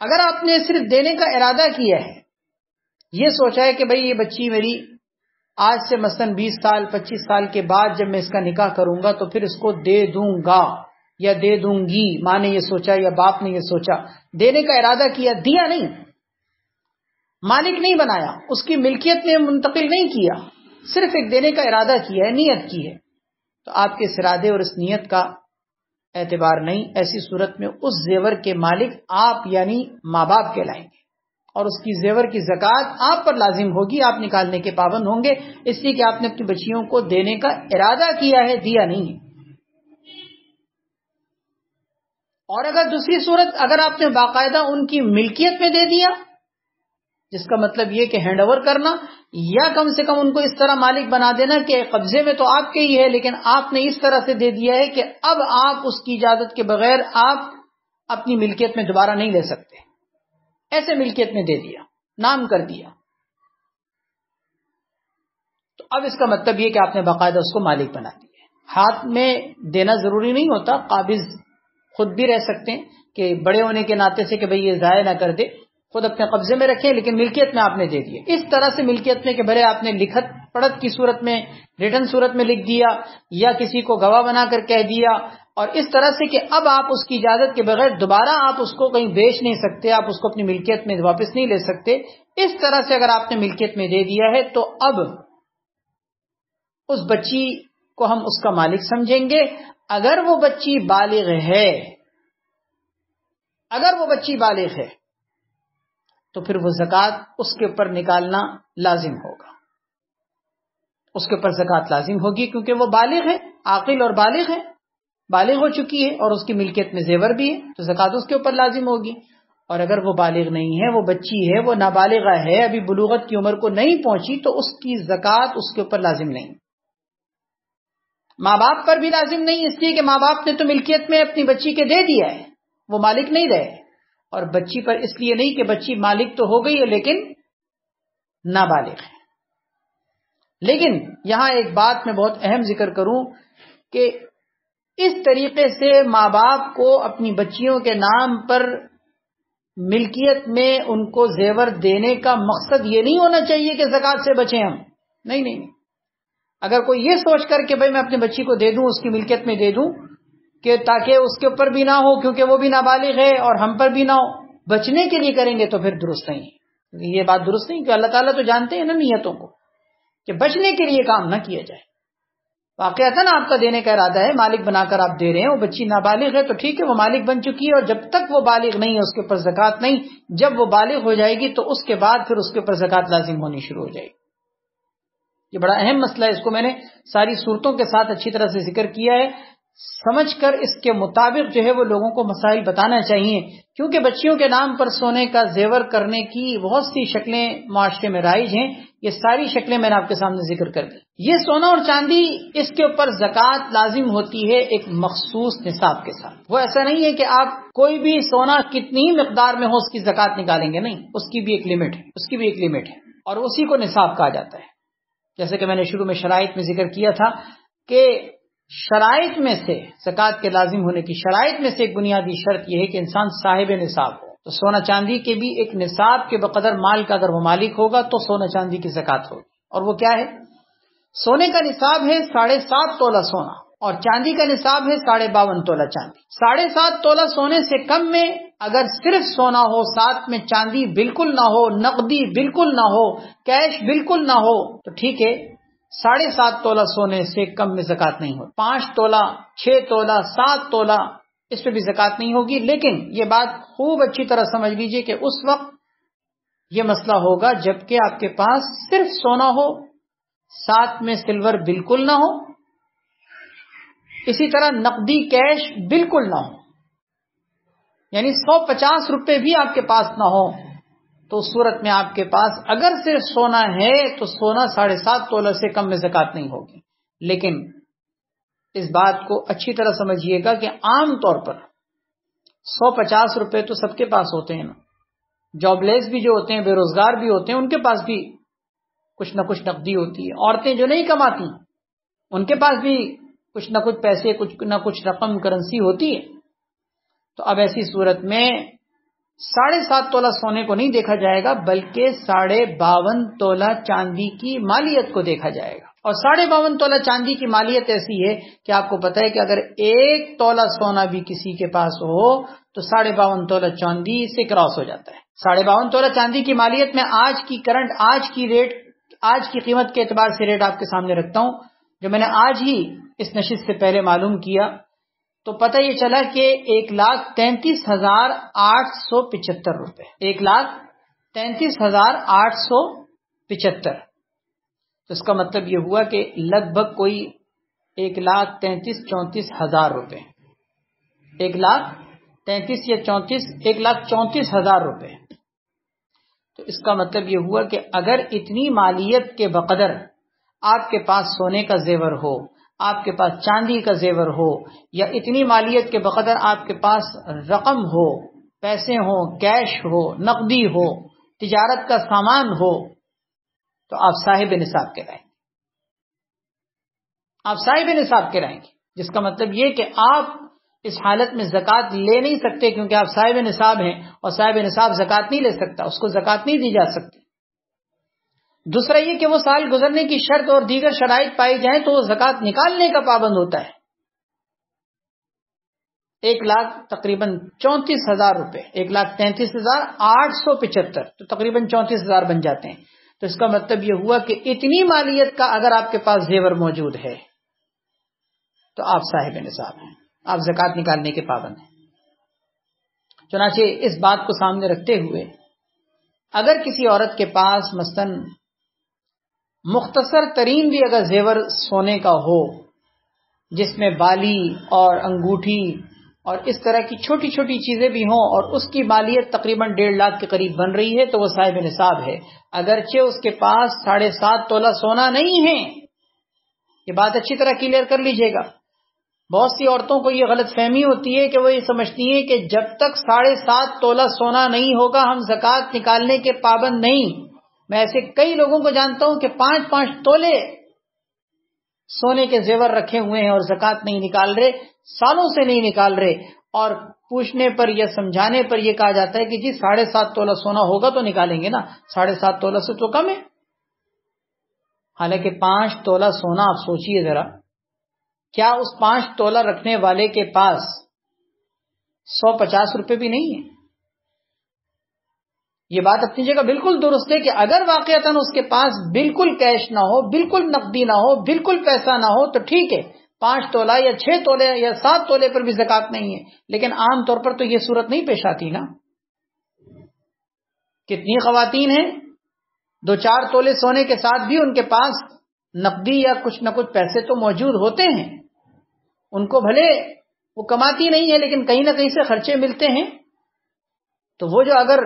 اگر آپ نے صرف دینے کا ارادہ کیا ہے، یہ سوچا ہے کہ بھئی یہ بچی میری آج سے مثلا 20 سال 25 سال کے بعد جب میں اس کا نکاح کروں گا تو پھر اس کو دے دوں گا یا دے دوں گی، ماں نے یہ سوچا یا باپ نے یہ سوچا، دینے کا ارادہ کیا، دیا نہیں، مالک نہیں بنایا، اس کی ملکیت میں منتقل نہیں کیا، صرف ایک دینے کا ارادہ کیا ہے، نیت کی ہے، تو آپ کے اس ارادے اور اس نیت کا اعتبار نہیں. ایسی صورت میں اس زیور کے مالک آپ یعنی ماں باپ کہلائیں گے، اور اس کی زیور کی زکوٰۃ آپ پر لازم ہوگی، آپ نکالنے کے پابند ہوں گے، اس لیے کہ آپ نے اپنی بچیوں کو دینے کا ارادہ کیا ہے، دیا نہیں ہے. اور اگر دوسری صورت، اگر آپ نے باقاعدہ ان کی ملکیت میں دے دیا، جس کا مطلب یہ کہ ہینڈ اوور کرنا، یا کم سے کم ان کو اس طرح مالک بنا دینا کہ قبضے میں تو آپ کے ہی ہے، لیکن آپ نے اس طرح سے دے دیا ہے کہ اب آپ اس کی اجازت کے بغیر آپ اپنی ملکیت میں دوبارہ نہیں لے سکتے، ایسے ملکیت میں دے دیا، نام کر دیا، تو اب اس کا مطلب یہ کہ آپ نے باقاعدہ اس کو مالک بنا دیا. ہاتھ میں دینا ضروری نہیں ہوتا، قابض خود بھی رہ سکتے ہیں کہ بڑے ہونے کے ناطے سے کہ بھئی یہ ضائع نہ کر دے، خود اپنے قبضے میں رکھے، لیکن ملکیت میں آپ نے دے دیا. اس طرح سے ملکیت میں کہ بھلے آپ نے لکھت پڑھت کی صورت میں، ریٹن صورت میں لکھ دیا، یا کسی کو گواہ بنا کر کہہ دیا، اور اس طرح سے کہ اب آپ اس کی اجازت کے بغیر دوبارہ آپ اس کو کہیں بیچ نہیں سکتے، آپ اس کو اپنی ملکیت میں واپس نہیں لے سکتے. اس طرح سے اگر آپ نے ملکیت میں دے دیا ہے تو اب اس بچی کو ہم اس کا مالک سمجھیں گے. اگر وہ بچی بالغ ہے، اگر وہ بچی بالغ ہے تو پھر وہ زکوٰۃ اس کے اوپر نکالنا لازم ہوگا، اس کے اوپر زکوٰۃ لازم ہوگی، کیونکہ وہ بالغ ہے، عاقل اور بالغ ہے، بالغ ہو چکی ہے، اور اس کی ملکیت میں زیور بھی ہے، تو زکوٰۃ اس کے اوپر لازم ہوگی. اور اگر وہ بالغ نہیں ہے، وہ بچی ہے، وہ نابالغہ ہے، ابھی بلوغت کی عمر کو نہیں پہنچی، تو اس کی زکوٰۃ اس کے اوپر لازم نہیں. ماں باپ پر بھی لازم نہیں، اس لیے کہ ماں باپ نے تو ملکیت میں اپنی بچی کے دے دیا ہے، وہ مالک نہیں رہے. اور بچی پر اس لیے نہیں کہ بچی مالک تو ہو گئی ہے لیکن نابالغ ہے. لیکن یہاں ایک بات میں بہت اہم ذکر کروں کہ اس طریقے سے ماں باپ کو اپنی بچیوں کے نام پر ملکیت میں ان کو زیور دینے کا مقصد یہ نہیں ہونا چاہیے کہ زکوٰۃ سے بچیں ہم. نہیں نہیں نہیں. اگر کوئی یہ سوچ کر کہ بھئی میں اپنی بچی کو دے دوں، اس کی ملکیت میں دے دوں کہ تاکہ اس کے اوپر بھی نہ ہو کیونکہ وہ بھی نابالغ ہے اور ہم پر بھی نہ ہو، بچنے کے لیے کریں گے تو پھر درست نہیں ہے. یہ بات درست نہیں کہ اللہ تعالیٰ تو جانتے ہیں نا نیتوں کو، کہ بچنے کے لیے کام نہ کیا جائے. واقعاتاً آپ کا دینے کا ارادہ ہے، مالک بنا کر آپ دے رہے ہیں، وہ بچی نابالغ ہے تو ٹھیک ہے، وہ مالک بن چکی ہے، اور جب تک وہ بالغ نہیں ہے اس کے اوپر زکوٰۃ نہیں. جب وہ بالغ ہو جائے گی تو اس کے بعد پھر اس کے اوپر زکوٰۃ لازم ہونی شروع ہو جائے گی. یہ بڑا اہم مسئلہ ہے، اس کو میں نے ساری صورتوں کے ساتھ اچھی طرح سے ذکر کیا ہے. سمجھ کر اس کے مطابق جو ہے وہ لوگوں کو مسائل بتانا چاہیے، کیونکہ بچیوں کے نام پر سونے کا زیور کرنے کی بہت سی شکلیں معاشرے میں رائج ہیں. یہ ساری شکلیں میں نے آپ کے سامنے ذکر کر دی. یہ سونا اور چاندی، اس کے اوپر زکوٰۃ لازم ہوتی ہے ایک مخصوص نصاب کے ساتھ. وہ ایسا نہیں ہے کہ آپ کوئی بھی سونا کتنی ہی مقدار میں ہو اس کی زکوٰۃ نکالیں گے، نہیں، اس کی بھی ایک لمٹ ہے، اس کی بھی ایک لمٹ ہے، اور اسی کو نصاب کہا جاتا ہے. جیسے کہ میں نے شروع میں شرائط میں ذکر کیا تھا کہ شرائط میں سے، زکوٰۃ کے لازم ہونے کی شرائط میں سے ایک بنیادی شرط یہ ہے کہ انسان صاحب نصاب ہو. تو سونا چاندی کے بھی ایک نصاب کے بقدر مال کا اگر وہ مالک ہوگا تو سونا چاندی کی زکوٰۃ ہوگی. اور وہ کیا ہے؟ سونے کا نصاب ہے 7.5 تولہ سونا، اور چاندی کا نصاب ہے 52.5 تولہ چاندی. 7.5 تولہ سونے سے کم میں اگر صرف سونا ہو، ساتھ میں چاندی بالکل نہ ہو، نقدی بالکل نہ ہو، کیش بالکل نہ ہو، تو ٹھیک ہے، 7.5 تولہ سونے سے کم میں زکوٰۃ نہیں ہوگی. 5 تولہ، 6 تولہ، 7 تولہ، اس پہ بھی زکوٰۃ نہیں ہوگی. لیکن یہ بات خوب اچھی طرح سمجھ لیجئے کہ اس وقت یہ مسئلہ ہوگا جبکہ آپ کے پاس صرف سونا ہو، ساتھ میں سلور بالکل نہ ہو، اسی طرح نقدی کیش بالکل نہ ہو، یعنی 150 روپے بھی آپ کے پاس نہ ہو. تو اس صورت میں آپ کے پاس اگر صرف سونا ہے تو سونا 7.5 تولہ سے کم میں زکوٰۃ نہیں ہوگی. لیکن اس بات کو اچھی طرح سمجھیے گا کہ عام طور پر 150 روپے تو سب کے پاس ہوتے ہیں نا. جاب لیس بھی جو ہوتے ہیں، بے روزگار بھی ہوتے ہیں، ان کے پاس بھی کچھ نہ کچھ نقدی ہوتی ہے. عورتیں جو نہیں کماتی ان کے پاس بھی کچھ نہ کچھ پیسے، کچھ نہ کچھ رقم، کرنسی ہوتی ہے. تو اب ایسی صورت میں 7.5 تولہ سونے کو نہیں دیکھا جائے گا، بلکہ 52.5 تولہ چاندی کی مالیت کو دیکھا جائے گا. اور 52.5 تولہ چاندی کی مالیت ایسی ہے کہ آپ کو پتہ ہے کہ اگر 1 تولہ سونا بھی کسی کے پاس ہو تو 52.5 تولہ چاندی سے کراس ہو جاتا ہے. 52.5 تولہ چاندی کی مالیت میں آج کی کرنٹ، آج کی قیمت کے اعتبار سے ریٹ آپ کے سامنے رکھتا ہوں، جو میں نے آج ہی اس نشست سے پہلے معلوم کیا تو پتہ یہ چلا کہ 1,33,875 روپے، 1,33,875. تو اس کا مطلب یہ ہوا کہ لگ بھگ کوئی 1,33,34,000 روپے، 1,33,000 یا 1,34,000 روپے. تو اس کا مطلب یہ ہوا کہ اگر اتنی مالیت کے بقدر آپ کے پاس سونے کا زیور ہو، آپ کے پاس چاندی کا زیور ہو، یا اتنی مالیت کے بقدر آپ کے پاس رقم ہو، پیسے ہوں، کیش ہو، نقدی ہو، تجارت کا سامان ہو، تو آپ صاحب نصاب کہلائیں گے. آپ صاحب نصاب کہلائیں گے، جس کا مطلب یہ کہ آپ اس حالت میں زکوٰۃ لے نہیں سکتے، کیونکہ آپ صاحب نصاب ہیں، اور صاحب نصاب زکوٰۃ نہیں لے سکتا، اس کو زکوٰۃ نہیں دی جا سکتی. دوسرا یہ کہ وہ سال گزرنے کی شرط اور دیگر شرائط پائی جائیں تو وہ زکوٰۃ نکالنے کا پابند ہوتا ہے. 1,34,000 روپے، 1,33,875، تو تقریباً 34,000 بن جاتے ہیں. تو اس کا مطلب یہ ہوا کہ اتنی مالیت کا اگر آپ کے پاس زیور موجود ہے تو آپ صاحب نصاب ہیں، آپ زکوٰۃ نکالنے کے پابند ہیں. چنانچہ اس بات کو سامنے رکھتے ہوئے اگر کسی عورت کے پاس مثلاً مختصر ترین بھی اگر زیور سونے کا ہو، جس میں بالی اور انگوٹھی اور اس طرح کی چھوٹی چھوٹی چیزیں بھی ہوں، اور اس کی مالیت تقریباً 1.5 لاکھ کے قریب بن رہی ہے، تو وہ صاحب نصاب ہے، اگرچہ اس کے پاس 7.5 تولہ سونا نہیں ہے. یہ بات اچھی طرح کلیئر کر لیجئے گا. بہت سی عورتوں کو یہ غلط فہمی ہوتی ہے کہ وہ یہ سمجھتی ہیں کہ جب تک 7.5 تولہ سونا نہیں ہوگا ہم زکوٰۃ نکالنے کے پابند نہیں. میں ایسے کئی لوگوں کو جانتا ہوں کہ 5-5 تولے سونے کے زیور رکھے ہوئے ہیں اور زکوٰۃ نہیں نکال رہے، سالوں سے نہیں نکال رہے، اور پوچھنے پر یا سمجھانے پر یہ کہا جاتا ہے کہ جی 7.5 تولہ سونا ہوگا تو نکالیں گے نا، 7.5 تولہ سے تو کم ہے. حالانکہ 5 تولہ سونا، آپ سوچئے ذرا، کیا اس 5 تولہ رکھنے والے کے پاس 150 روپے بھی نہیں ہے؟ یہ بات اپنی جگہ بالکل درست ہے کہ اگر واقعتاً اس کے پاس بالکل کیش نہ ہو، بالکل نقدی نہ ہو، بالکل پیسہ نہ ہو تو ٹھیک ہے، 5 تولہ یا 6 تولے یا 7 تولے پر بھی زکوٰۃ نہیں ہے. لیکن عام طور پر تو یہ صورت نہیں پیش آتی نا. کتنی خواتین ہیں 2-4 تولے سونے کے ساتھ بھی ان کے پاس نقدی یا کچھ نہ کچھ پیسے تو موجود ہوتے ہیں، ان کو بھلے وہ کماتی نہیں ہے لیکن کہیں نہ کہیں سے خرچے ملتے ہیں. تو وہ جو اگر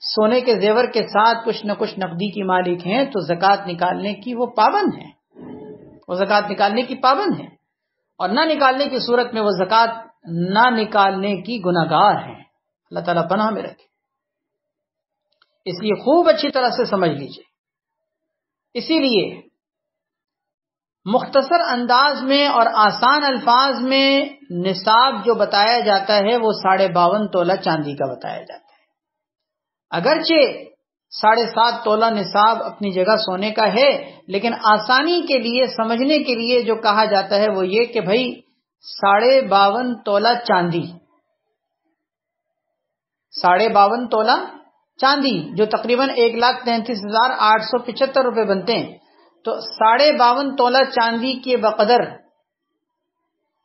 سونے کے زیور کے ساتھ کچھ نہ کچھ نقدی کی مالک ہیں تو زکوٰۃ نکالنے کی وہ پابند ہیں، وہ زکوٰۃ نکالنے کی پابند ہیں، اور نہ نکالنے کی صورت میں وہ زکوٰۃ نہ نکالنے کی گناہگار ہیں. اللہ تعالیٰ پناہ میں رکھے. اس لیے خوب اچھی طرح سے سمجھ لیجئے. اسی لیے مختصر انداز میں اور آسان الفاظ میں نصاب جو بتایا جاتا ہے وہ 52.5 تولہ چاندی کا بتایا جاتا ہے. اگرچہ 7.5 تولہ نصاب اپنی جگہ سونے کا ہے، لیکن آسانی کے لیے سمجھنے کے لیے جو کہا جاتا ہے وہ یہ کہ بھائی 52.5 تولہ چاندی، 52.5 تولہ چاندی جو تقریباً 1,33,875 روپے بنتے ہیں. تو 52.5 تولہ چاندی کے بقدر،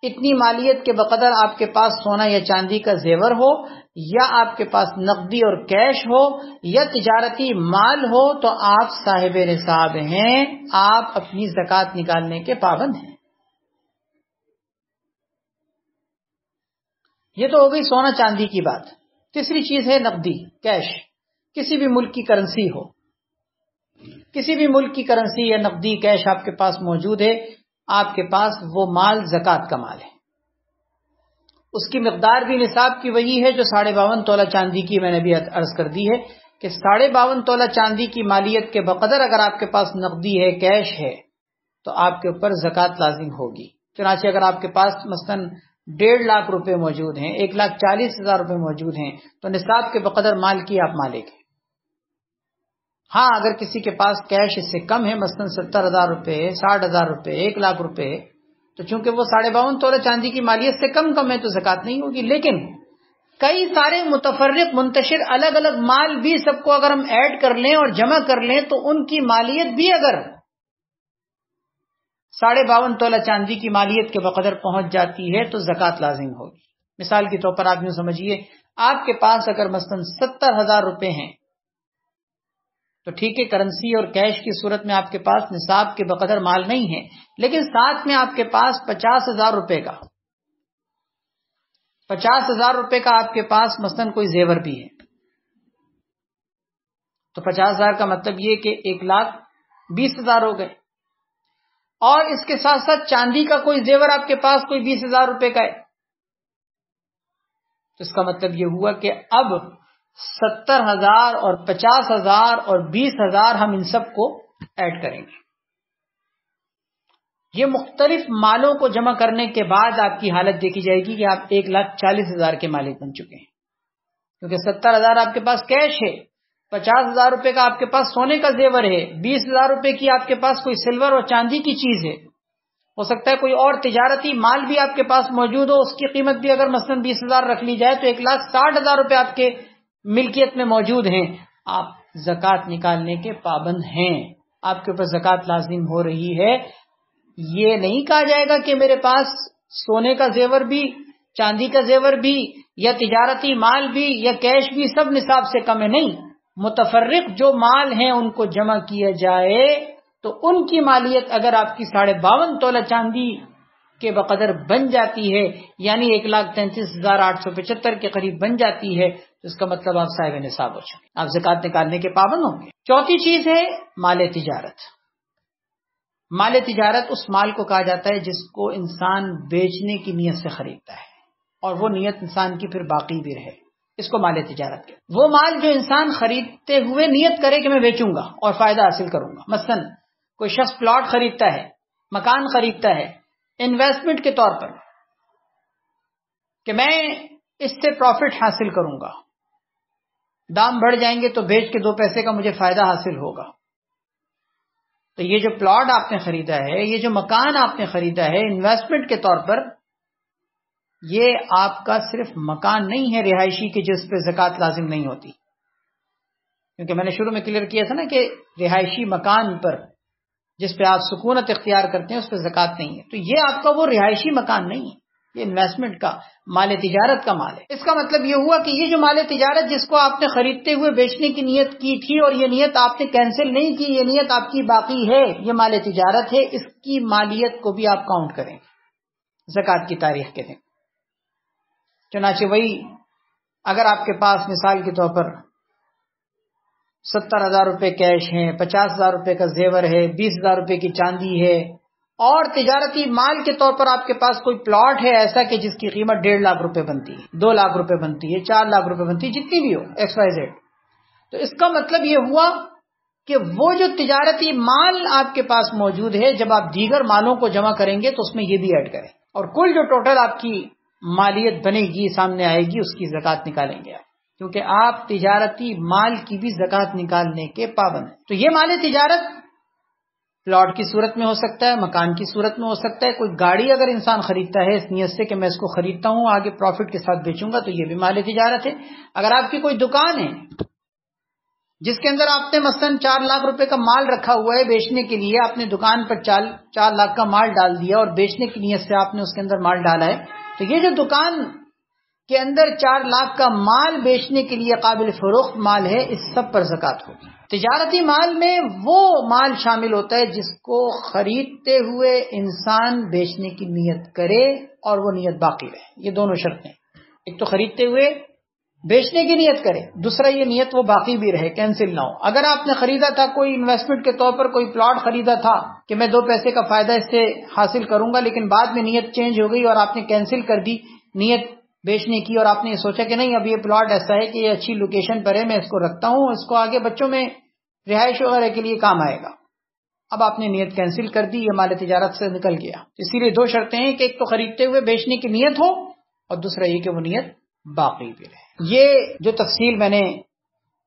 اتنی مالیت کے بقدر آپ کے پاس سونا یا چاندی کا زیور ہو، یا آپ کے پاس نقدی اور کیش ہو، یا تجارتی مال ہو، تو آپ صاحب نصاب ہیں، آپ اپنی زکوٰۃ نکالنے کے پابند ہیں. یہ تو ہو گئی سونا چاندی کی بات. تیسری چیز ہے نقدی، کیش. کسی بھی ملک کی کرنسی ہو، کسی بھی ملک کی کرنسی یا نقدی کیش آپ کے پاس موجود ہے، آپ کے پاس وہ مال زکوٰۃ کا مال ہے. اس کی مقدار بھی نصاب کی وہی ہے جو 52.5 تولہ چاندی کی میں نے بھی عرض کر دی ہے کہ 52.5 تولہ چاندی کی مالیت کے بقدر اگر آپ کے پاس نقدی ہے، کیش ہے، تو آپ کے اوپر زکوٰۃ لازم ہوگی. چنانچہ اگر آپ کے پاس مثلاً 1.5 لاکھ روپے موجود ہیں، 1,40,000 روپے موجود ہیں، تو نصاب کے بقدر مال کی آپ مالک ہیں. ہاں اگر کسی کے پاس کیش اس سے کم ہے، مثلاً 70,000 روپے، 60,000 روپے، 1 لاکھ روپے، تو چونکہ وہ 52.5 تولہ چاندی کی مالیت سے کم ہے تو زکوٰۃ نہیں ہوگی. لیکن کئی سارے متفرق منتشر الگ الگ مال بھی سب کو اگر ہم ایڈ کر لیں اور جمع کر لیں تو ان کی مالیت بھی اگر 52.5 تولہ چاندی کی مالیت کے بقدر پہنچ جاتی ہے تو زکوٰۃ لازم ہوگی۔ مثال کے طور پر آپ یوں سمجھیے، آپ کے پاس اگر مثلاً 70,000 روپے ہیں تو ٹھیک ہے، کرنسی اور کیش کی صورت میں آپ کے پاس نصاب کے بقدر مال نہیں ہے، لیکن ساتھ میں آپ کے پاس 50,000 روپے کا 50,000 روپے کا آپ کے پاس مثلاً کوئی زیور بھی ہے، تو 50,000 کا مطلب یہ کہ 1,20,000 ہو گئے، اور اس کے ساتھ ساتھ چاندی کا کوئی زیور آپ کے پاس کوئی 20,000 روپے کا ہے، تو اس کا مطلب یہ ہوا کہ اب 70,000 اور 50,000 اور 20,000 ہم ان سب کو ایڈ کریں گے۔ یہ مختلف مالوں کو جمع کرنے کے بعد آپ کی حالت دیکھی جائے گی کہ آپ 1,40,000 کے مالک بن چکے ہیں، کیونکہ 70,000 آپ کے پاس کیش ہے، 50,000 روپے کا آپ کے پاس سونے کا زیور ہے، 20,000 روپے کی آپ کے پاس کوئی سلور اور چاندی کی چیز ہے، ہو سکتا ہے کوئی اور تجارتی مال بھی آپ کے پاس موجود ہو، اس کی قیمت بھی اگر مثلاً 20,000 رکھ لی جائے تو 1,60,000 روپے آپ کے ملکیت میں موجود ہیں، آپ زکوٰۃ نکالنے کے پابند ہیں، آپ کے اوپر زکوٰۃ لازم ہو رہی ہے۔ یہ نہیں کہا جائے گا کہ میرے پاس سونے کا زیور بھی، چاندی کا زیور بھی، یا تجارتی مال بھی، یا کیش بھی سب نصاب سے کم ہے، نہیں، متفرق جو مال ہیں ان کو جمع کیا جائے تو ان کی مالیت اگر آپ کی 52.5 تولہ چاندی کے بقدر بن جاتی ہے، یعنی 1,33,875 کے قریب بن جاتی ہے، تو اس کا مطلب آپ صاحب نصاب ہو چکے، آپ زکوٰۃ نکالنے کے پابند ہوں گے۔ چوتھی چیز ہے مال تجارت۔ مال تجارت اس مال کو کہا جاتا ہے جس کو انسان بیچنے کی نیت سے خریدتا ہے، اور وہ نیت انسان کی پھر باقی بھی رہے، اس کو مال تجارت ہے۔ وہ مال جو انسان خریدتے ہوئے نیت کرے کہ میں بیچوں گا اور فائدہ حاصل کروں گا، مثلا کوئی شخص پلاٹ خریدتا ہے، مکان خریدتا ہے انویسٹمنٹ کے طور پر کہ میں اس سے پروفٹ حاصل کروں گا، دام بڑھ جائیں گے تو بیچ کے 2 پیسے کا مجھے فائدہ حاصل ہوگا، تو یہ جو پلاٹ آپ نے خریدا ہے، یہ جو مکان آپ نے خریدا ہے انویسٹمنٹ کے طور پر، یہ آپ کا صرف مکان نہیں ہے رہائشی کے جس پہ زکوٰۃ لازم نہیں ہوتی، کیونکہ میں نے شروع میں کلیئر کیا تھا نا کہ رہائشی مکان پر جس پہ آپ سکونت اختیار کرتے ہیں اس پہ زکوٰۃ نہیں ہے، تو یہ آپ کا وہ رہائشی مکان نہیں ہے، یہ انویسٹمنٹ کا مال تجارت کا مال ہے۔ اس کا مطلب یہ ہوا کہ یہ جو مال تجارت جس کو آپ نے خریدتے ہوئے بیچنے کی نیت کی تھی اور یہ نیت آپ نے کینسل نہیں کی، یہ نیت آپ کی باقی ہے، یہ مال تجارت ہے، اس کی مالیت کو بھی آپ کاؤنٹ کریں زکوٰۃ کی تاریخ کے دن۔ چنانچہ وہی اگر آپ کے پاس مثال کے طور پر 70,000 روپے کیش ہیں، 50,000 روپے کا زیور ہے، 20,000 روپے کی چاندی ہے، اور تجارتی مال کے طور پر آپ کے پاس کوئی پلاٹ ہے ایسا کہ جس کی قیمت 1.5 لاکھ روپے بنتی ہے، 2 لاکھ روپے بنتی ہے، 4 لاکھ روپے بنتی ہے، جتنی بھی ہو XYZ، تو اس کا مطلب یہ ہوا کہ وہ جو تجارتی مال آپ کے پاس موجود ہے، جب آپ دیگر مالوں کو جمع کریں گے تو اس میں یہ بھی ایڈ کریں، اور کل جو ٹوٹل آپ کی مالیت بنے گی سامنے آئے گی، اس کی زکوٰۃ نکالیں گے آپ، کیونکہ آپ تجارتی مال کی بھی زکوٰۃ نکالنے کے پابند ہیں۔ تو یہ مال تجارت پلاٹ کی صورت میں ہو سکتا ہے، مکان کی صورت میں ہو سکتا ہے، کوئی گاڑی اگر انسان خریدتا ہے اس نیت سے کہ میں اس کو خریدتا ہوں آگے پروفٹ کے ساتھ بیچوں گا، تو یہ بھی مال تجارت ہے۔ اگر آپ کی کوئی دکان ہے جس کے اندر آپ نے مثلا 4 لاکھ روپے کا مال رکھا ہوا ہے بیچنے کے لیے، آپ نے دکان پر 4 لاکھ کا مال ڈال دیا اور بیچنے کی نیت سے آپ نے اس کے اندر مال ڈالا ہے، تو یہ جو دکان کے اندر 4 لاکھ کا مال بیچنے کے لیے قابل فروخت مال ہے، اس سب پر زکوٰۃ ہوگی۔ تجارتی مال میں وہ مال شامل ہوتا ہے جس کو خریدتے ہوئے انسان بیچنے کی نیت کرے اور وہ نیت باقی رہے، یہ دونوں شرطیں، ایک تو خریدتے ہوئے بیچنے کی نیت کرے، دوسرا یہ نیت وہ باقی بھی رہے، کینسل نہ ہو۔ اگر آپ نے خریدا تھا کوئی انویسٹمنٹ کے طور پر کوئی پلاٹ خریدا تھا کہ میں 2 پیسے کا فائدہ اس سے حاصل کروں گا، لیکن بعد میں نیت چینج ہو گئی اور آپ نے کینسل کر دی نیت بیچنے کی، اور آپ نے یہ سوچا کہ نہیں اب یہ پلاٹ ایسا ہے کہ یہ اچھی لوکیشن پر ہے، میں اس کو رکھتا ہوں، اس کو آگے بچوں میں رہائش وغیرہ کے لیے کام آئے گا، اب آپ نے نیت کینسل کر دی، یہ مال تجارت سے نکل گیا۔ اسی لیے 2 شرطیں ہیں کہ ایک تو خریدتے ہوئے بیچنے کی نیت ہو، اور دوسرا یہ کہ وہ نیت باقی بھی رہے۔ یہ جو تفصیل میں نے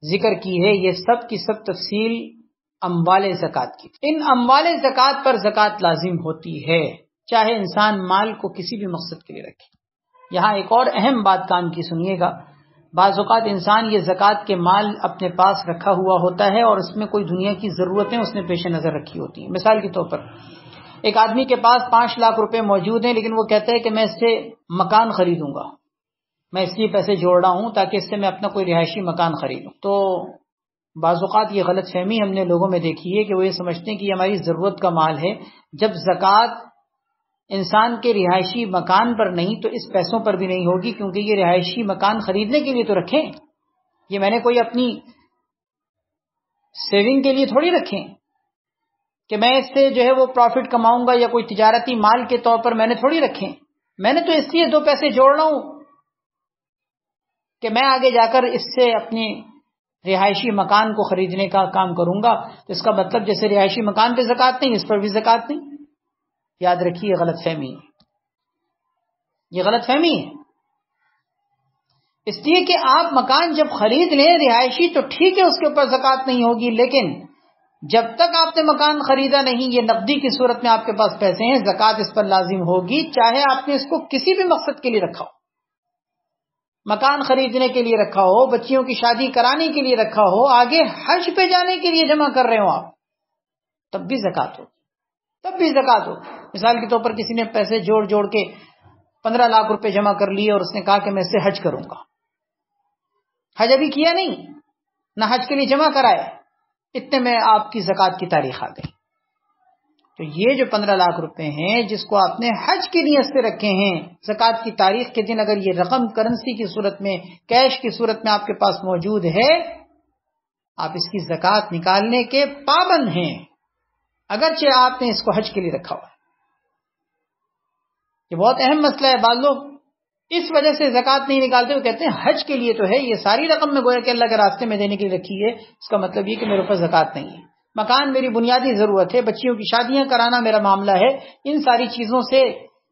ذکر کی ہے، یہ سب کی سب تفصیل اموال زکوٰۃ کی۔ ان اموال زکوٰۃ پر زکوٰۃ لازم ہوتی ہے، چاہے انسان مال کو کسی بھی مقصد کے لیے رکھے۔ یہاں ایک اور اہم بات کان کی سنیے گا، بعض اوقات انسان یہ زکوٰۃ کے مال اپنے پاس رکھا ہوا ہوتا ہے اور اس میں کوئی دنیا کی ضرورتیں اس نے پیش نظر رکھی ہوتی ہیں۔ مثال کے طور پر ایک آدمی کے پاس 5 لاکھ روپے موجود ہیں، لیکن وہ کہتا ہے کہ میں اس سے مکان خریدوں گا، میں اس لیے پیسے جوڑ رہا ہوں تاکہ اس سے میں اپنا کوئی رہائشی مکان خریدوں. تو بعض اوقات یہ غلط فہمی ہم نے لوگوں میں دیکھی ہے کہ وہ یہ سمجھتے ہیں کہ یہ ہماری ضرورت کا مال ہے. جب زکوٰۃ انسان کے رہائشی مکان پر نہیں تو اس پیسوں پر بھی نہیں ہوگی، کیونکہ یہ رہائشی مکان خریدنے کے لیے تو رکھیں، یہ میں نے کوئی اپنی سیونگ کے لیے تھوڑی رکھیں کہ میں اس سے جو ہے وہ پروفٹ کماؤں گا، یا کوئی تجارتی مال کے طور پر میں نے تھوڑی رکھیں. میں نے تو اس لیے 2 پیسے جوڑ رہا ہوں کہ میں آگے جا کر اس سے اپنی رہائشی مکان کو خریدنے کا کام کروں گا. تو اس کا مطلب جیسے رہائشی مکان پہ زکوٰۃ نہیں، اس پر بھی زکوٰۃ نہیں. یاد رکھیے یہ غلط فہمی ہے، یہ غلط فہمی ہے. اس لیے کہ آپ مکان جب خرید لیں رہائشی تو ٹھیک ہے، اس کے اوپر زکوٰۃ نہیں ہوگی، لیکن جب تک آپ نے مکان خریدا نہیں، یہ نقدی کی صورت میں آپ کے پاس پیسے ہیں، زکوٰۃ اس پر لازم ہوگی، چاہے آپ نے اس کو کسی بھی مقصد کے لیے رکھا ہو، مکان خریدنے کے لیے رکھا ہو، بچیوں کی شادی کرانے کے لیے رکھا ہو، آگے حج پہ جانے کے لیے جمع کر رہے ہو آپ، تب بھی زکوٰۃ ہو، تب بھی زکوٰۃ ہو. مثال کے طور پر کسی نے پیسے جوڑ کے 15 لاکھ روپے جمع کر لیے اور اس نے کہا کہ میں اس سے حج کروں گا. حج ابھی کیا نہیں، نہ حج کے لیے جمع کرائے، اتنے میں آپ کی زکوٰۃ کی تاریخ آ گئی. تو یہ جو 15 لاکھ روپے ہیں جس کو آپ نے حج کی نیت سے رکھے ہیں، زکوٰۃ کی تاریخ کے دن اگر یہ رقم کرنسی کی صورت میں، کیش کی صورت میں آپ کے پاس موجود ہے، آپ اس کی زکوٰۃ نکالنے کے پابند ہیں، اگرچہ آپ نے اس کو حج کے لیے رکھا ہوا ہے. یہ بہت اہم مسئلہ ہے. بعض لوگ اس وجہ سے زکوٰۃ نہیں نکالتے، وہ کہتے ہیں حج کے لیے تو ہے، یہ ساری رقم میں گویا کہ اللہ کے راستے میں دینے کے لیے رکھی ہے، اس کا مطلب یہ کہ میرے اوپر زکوٰۃ نہیں ہے. مکان میری بنیادی ضرورت ہے، بچیوں کی شادیاں کرانا میرا معاملہ ہے، ان ساری چیزوں سے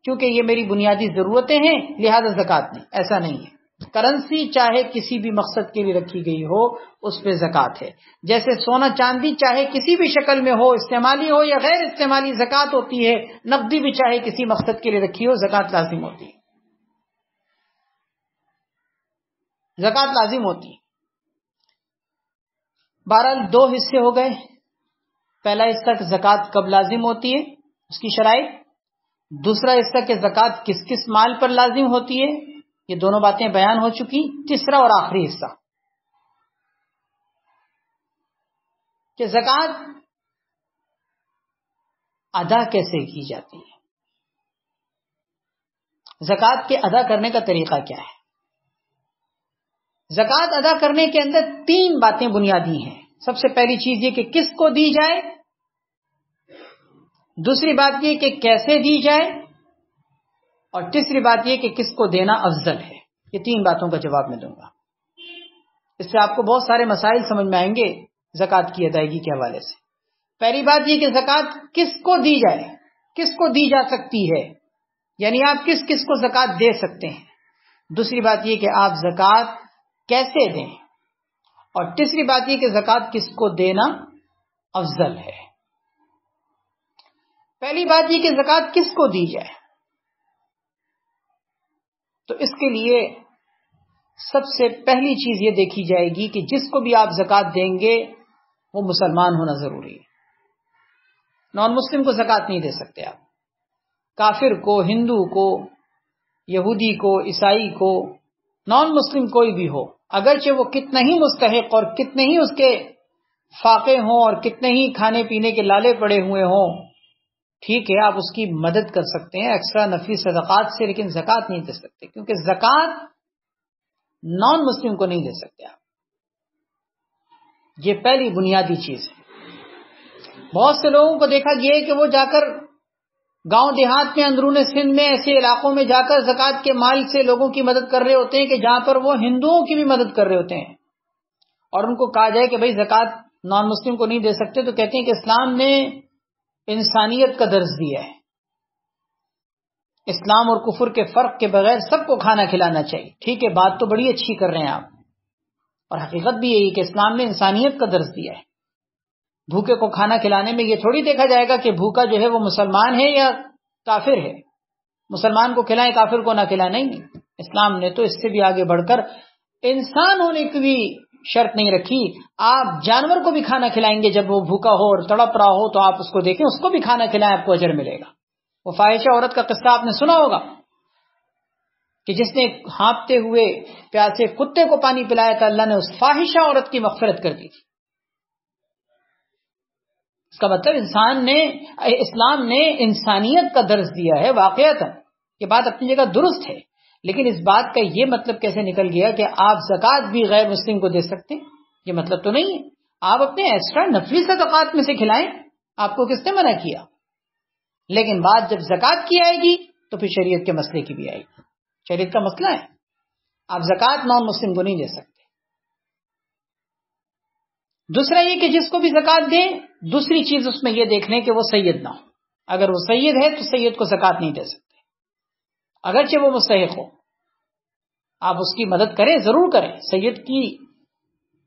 چونکہ یہ میری بنیادی ضرورتیں ہیں لہذا زکوٰۃ نہیں. ایسا نہیں ہے. کرنسی چاہے کسی بھی مقصد کے لیے رکھی گئی ہو اس پہ زکوٰۃ ہے. جیسے سونا چاندی چاہے کسی بھی شکل میں ہو، استعمالی ہو یا غیر استعمالی، زکوٰۃ ہوتی ہے. نقدی بھی چاہے کسی مقصد کے لیے رکھی ہو زکوٰۃ لازم ہوتی ہے، زکوٰۃ لازم ہوتی ہے. بہرحال 2 حصے ہو گئے. پہلا حصہ کہ زکوٰۃ کب لازم ہوتی ہے، اس کی شرائط. دوسرا حصہ کہ زکوٰۃ کس کس مال پر لازم ہوتی ہے، یہ دونوں باتیں بیان ہو چکی. تیسرا اور آخری حصہ کہ زکوٰۃ ادا کیسے کی جاتی ہے، زکوٰۃ کے ادا کرنے کا طریقہ کیا ہے. زکوٰۃ ادا کرنے کے اندر 3 باتیں بنیادی ہیں. سب سے پہلی چیز یہ کہ کس کو دی جائے، دوسری بات یہ کہ کیسے دی جائے، اور تیسری بات یہ کہ کس کو دینا افضل ہے. یہ 3 باتوں کا جواب میں دوں گا. اس سے آپ کو بہت سارے مسائل سمجھ میں آئیں گے زکوٰۃ کی ادائیگی کے حوالے سے. پہلی بات یہ کہ زکوٰۃ کس کو دی جائے، کس کو دی جا سکتی ہے، یعنی آپ کس کس کو زکوٰۃ دے سکتے ہیں. دوسری بات یہ کہ آپ زکوٰۃ کیسے دیں، اور تیسری بات یہ کہ زکوٰۃ کس کو دینا افضل ہے. پہلی بات یہ کہ زکوٰۃ کس کو دی جائے، تو اس کے لیے سب سے پہلی چیز یہ دیکھی جائے گی کہ جس کو بھی آپ زکوٰۃ دیں گے وہ مسلمان ہونا ضروری ہے. نان مسلم کو زکوٰۃ نہیں دے سکتے آپ. کافر کو، ہندو کو، یہودی کو، عیسائی کو، نان مسلم کوئی بھی ہو، اگرچہ وہ کتنا ہی مستحق اور کتنے ہی اس کے فاقے ہوں اور کتنے ہی کھانے پینے کے لالے پڑے ہوئے ہوں، ٹھیک ہے آپ اس کی مدد کر سکتے ہیں ایکسٹرا نفلی صدقات سے، لیکن زکوٰۃ نہیں دے سکتے، کیونکہ زکوٰۃ نان مسلم کو نہیں دے سکتے آپ. یہ پہلی بنیادی چیز ہے. بہت سے لوگوں کو دیکھا گیا ہے کہ وہ جا کر گاؤں دیہات میں، اندرون سندھ میں، ایسے علاقوں میں جا کر زکوٰۃ کے مال سے لوگوں کی مدد کر رہے ہوتے ہیں کہ جہاں پر وہ ہندوؤں کی بھی مدد کر رہے ہوتے ہیں، اور ان کو کہا جائے کہ بھائی زکوٰۃ نان مسلم کو نہیں دے سکتے، تو کہتے ہیں کہ اسلام نے انسانیت کا درس دیا ہے، اسلام اور کفر کے فرق کے بغیر سب کو کھانا کھلانا چاہیے. ٹھیک ہے، بات تو بڑی اچھی کر رہے ہیں آپ، اور حقیقت بھی یہی کہ اسلام نے انسانیت کا درس دیا ہے. بھوکے کو کھانا کھلانے میں یہ تھوڑی دیکھا جائے گا کہ بھوکا جو ہے وہ مسلمان ہے یا کافر ہے، مسلمان کو کھلائیں کافر کو نہ کھلائیں. نہیں، اسلام نے تو اس سے بھی آگے بڑھ کر انسان ہونے کی بھی شرط نہیں رکھی. آپ جانور کو بھی کھانا کھلائیں گے جب وہ بھوکا ہو اور تڑپ رہا ہو تو آپ اس کو دیکھیں, اس کو بھی کھانا کھلائیں, آپ کو اجر ملے گا. وہ فاحشہ عورت کا قصہ آپ نے سنا ہوگا کہ جس نے ہانپتے ہوئے پیاسے کتے کو پانی پلایا تھا, اللہ نے اس فاحشہ عورت کی مغفرت کر دی تھی. اس کا مطلب اسلام نے انسانیت کا درس دیا ہے. واقعتا یہ بات اپنی جگہ درست ہے, لیکن اس بات کا یہ مطلب کیسے نکل گیا کہ آپ زکوٰۃ بھی غیر مسلم کو دے سکتے ہیں؟ یہ مطلب تو نہیں ہے. آپ اپنے ایکسٹرا نفلی صدقات میں سے کھلائیں, آپ کو کس نے منع کیا؟ لیکن بات جب زکوٰۃ کی آئے گی تو پھر شریعت کے مسئلے کی بھی آئے گی. شریعت کا مسئلہ ہے, آپ زکوٰۃ نان مسلم کو نہیں دے سکتے. دوسرا یہ کہ جس کو بھی زکوٰۃ دیں, دوسری چیز اس میں یہ دیکھ لیں کہ وہ سید نہ ہو. اگر وہ سید ہے تو سید کو زکوٰۃ نہیں دے سکتے, اگرچہ وہ مستحق ہو. آپ اس کی مدد کریں, ضرور کریں, سید کی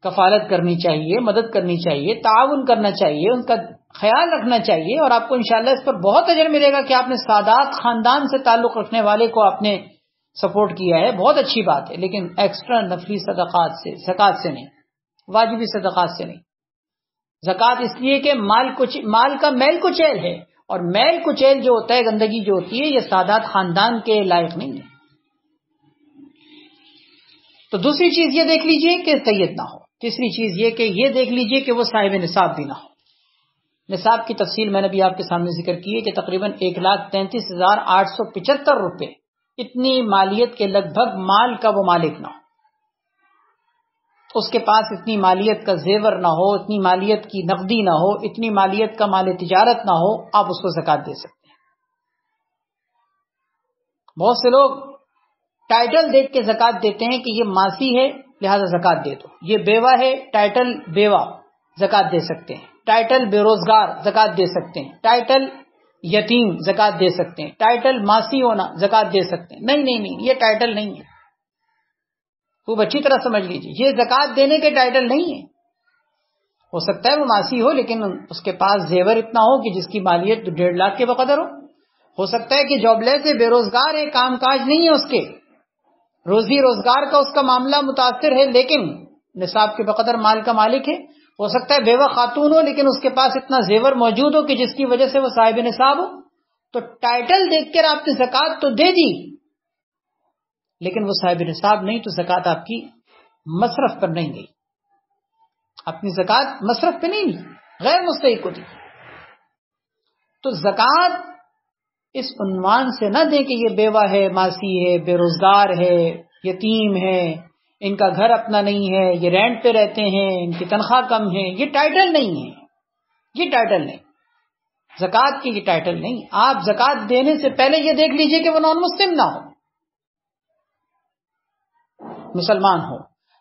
کفالت کرنی چاہیے, مدد کرنی چاہیے, تعاون کرنا چاہیے, ان کا خیال رکھنا چاہیے, اور آپ کو انشاءاللہ اس پر بہت اجر ملے گا کہ آپ نے سادات خاندان سے تعلق رکھنے والے کو آپ نے سپورٹ کیا ہے. بہت اچھی بات ہے, لیکن ایکسٹرا نفلی صدقات سے, زکوٰۃ سے نہیں, واجبی صدقات سے نہیں. زکوٰۃ اس لیے کہ مال کا میل کچیل ہے, اور میل کچیل جو ہوتا ہے, گندگی جو ہوتی ہے, یہ سادات خاندان کے لائق نہیں ہے. تو دوسری چیز یہ دیکھ لیجئے کہ سید نہ ہو. تیسری چیز یہ کہ یہ دیکھ لیجئے کہ وہ صاحب نصاب بھی نہ ہو. نصاب کی تفصیل میں نے بھی آپ کے سامنے ذکر کی ہے کہ تقریباً 1,33,875 روپے, اتنی مالیت کے لگ بھگ مال کا وہ مالک نہ ہو. اس کے پاس اتنی مالیت کا زیور نہ ہو, اتنی مالیت کی نقدی نہ ہو, اتنی مالیت کا مال تجارت نہ ہو, آپ اس کو زکوٰۃ دے سکتے ہیں. بہت سے لوگ ٹائٹل دیکھ کے زکوٰۃ دیتے ہیں کہ یہ ماسی ہے لہذا زکوٰۃ دے دو, یہ بیوہ ہے, ٹائٹل بیوہ, زکوٰۃ دے سکتے ہیں. ٹائٹل بے روزگار, زکوٰۃ دے سکتے ہیں. ٹائٹل یتیم, زکوٰۃ دے سکتے ہیں. ٹائٹل ماسی ہونا, زکوٰۃ دے سکتے ہیں. نہیں, یہ ٹائٹل نہیں ہے. خوب اچھی طرح سمجھ لیجیے, یہ زکوٰۃ دینے کے ٹائٹل نہیں ہے. ہو سکتا ہے وہ ماسی ہو لیکن اس کے پاس زیور اتنا ہو کہ جس کی مالیت 1.5 لاکھ کے بقدر ہو سکتا ہے کہ جاب لیس ہے, بے روزگار ہے, کام کاج نہیں ہے, اس کے روزی روزگار کا اس کا معاملہ متاثر ہے, لیکن نصاب کے بقدر مال کا مالک ہے. ہو سکتا ہے بیوہ خاتون ہو لیکن اس کے پاس اتنا زیور موجود ہو کہ جس کی وجہ سے وہ صاحب نصاب ہو. تو ٹائٹل دیکھ کر آپ نے زکوٰۃ تو دے دی, لیکن وہ صاحب نصاب نہیں, تو زکوٰۃ آپ کی مصرف پر نہیں گئی, اپنی زکوٰۃ مصرف پہ نہیں دی, غیر مستحق کو دی. تو زکوٰۃ اس عنوان سے نہ دیں کہ یہ بیوہ ہے, ماسی ہے, بے روزگار ہے, یتیم ہے, ان کا گھر اپنا نہیں ہے, یہ رینٹ پہ رہتے ہیں, ان کی تنخواہ کم ہے. یہ ٹائٹل نہیں ہے, یہ ٹائٹل نہیں, زکوٰۃ کی یہ ٹائٹل نہیں. آپ زکوٰۃ دینے سے پہلے یہ دیکھ لیجئے کہ وہ نان مسلم نہ ہو, مسلمان ہو.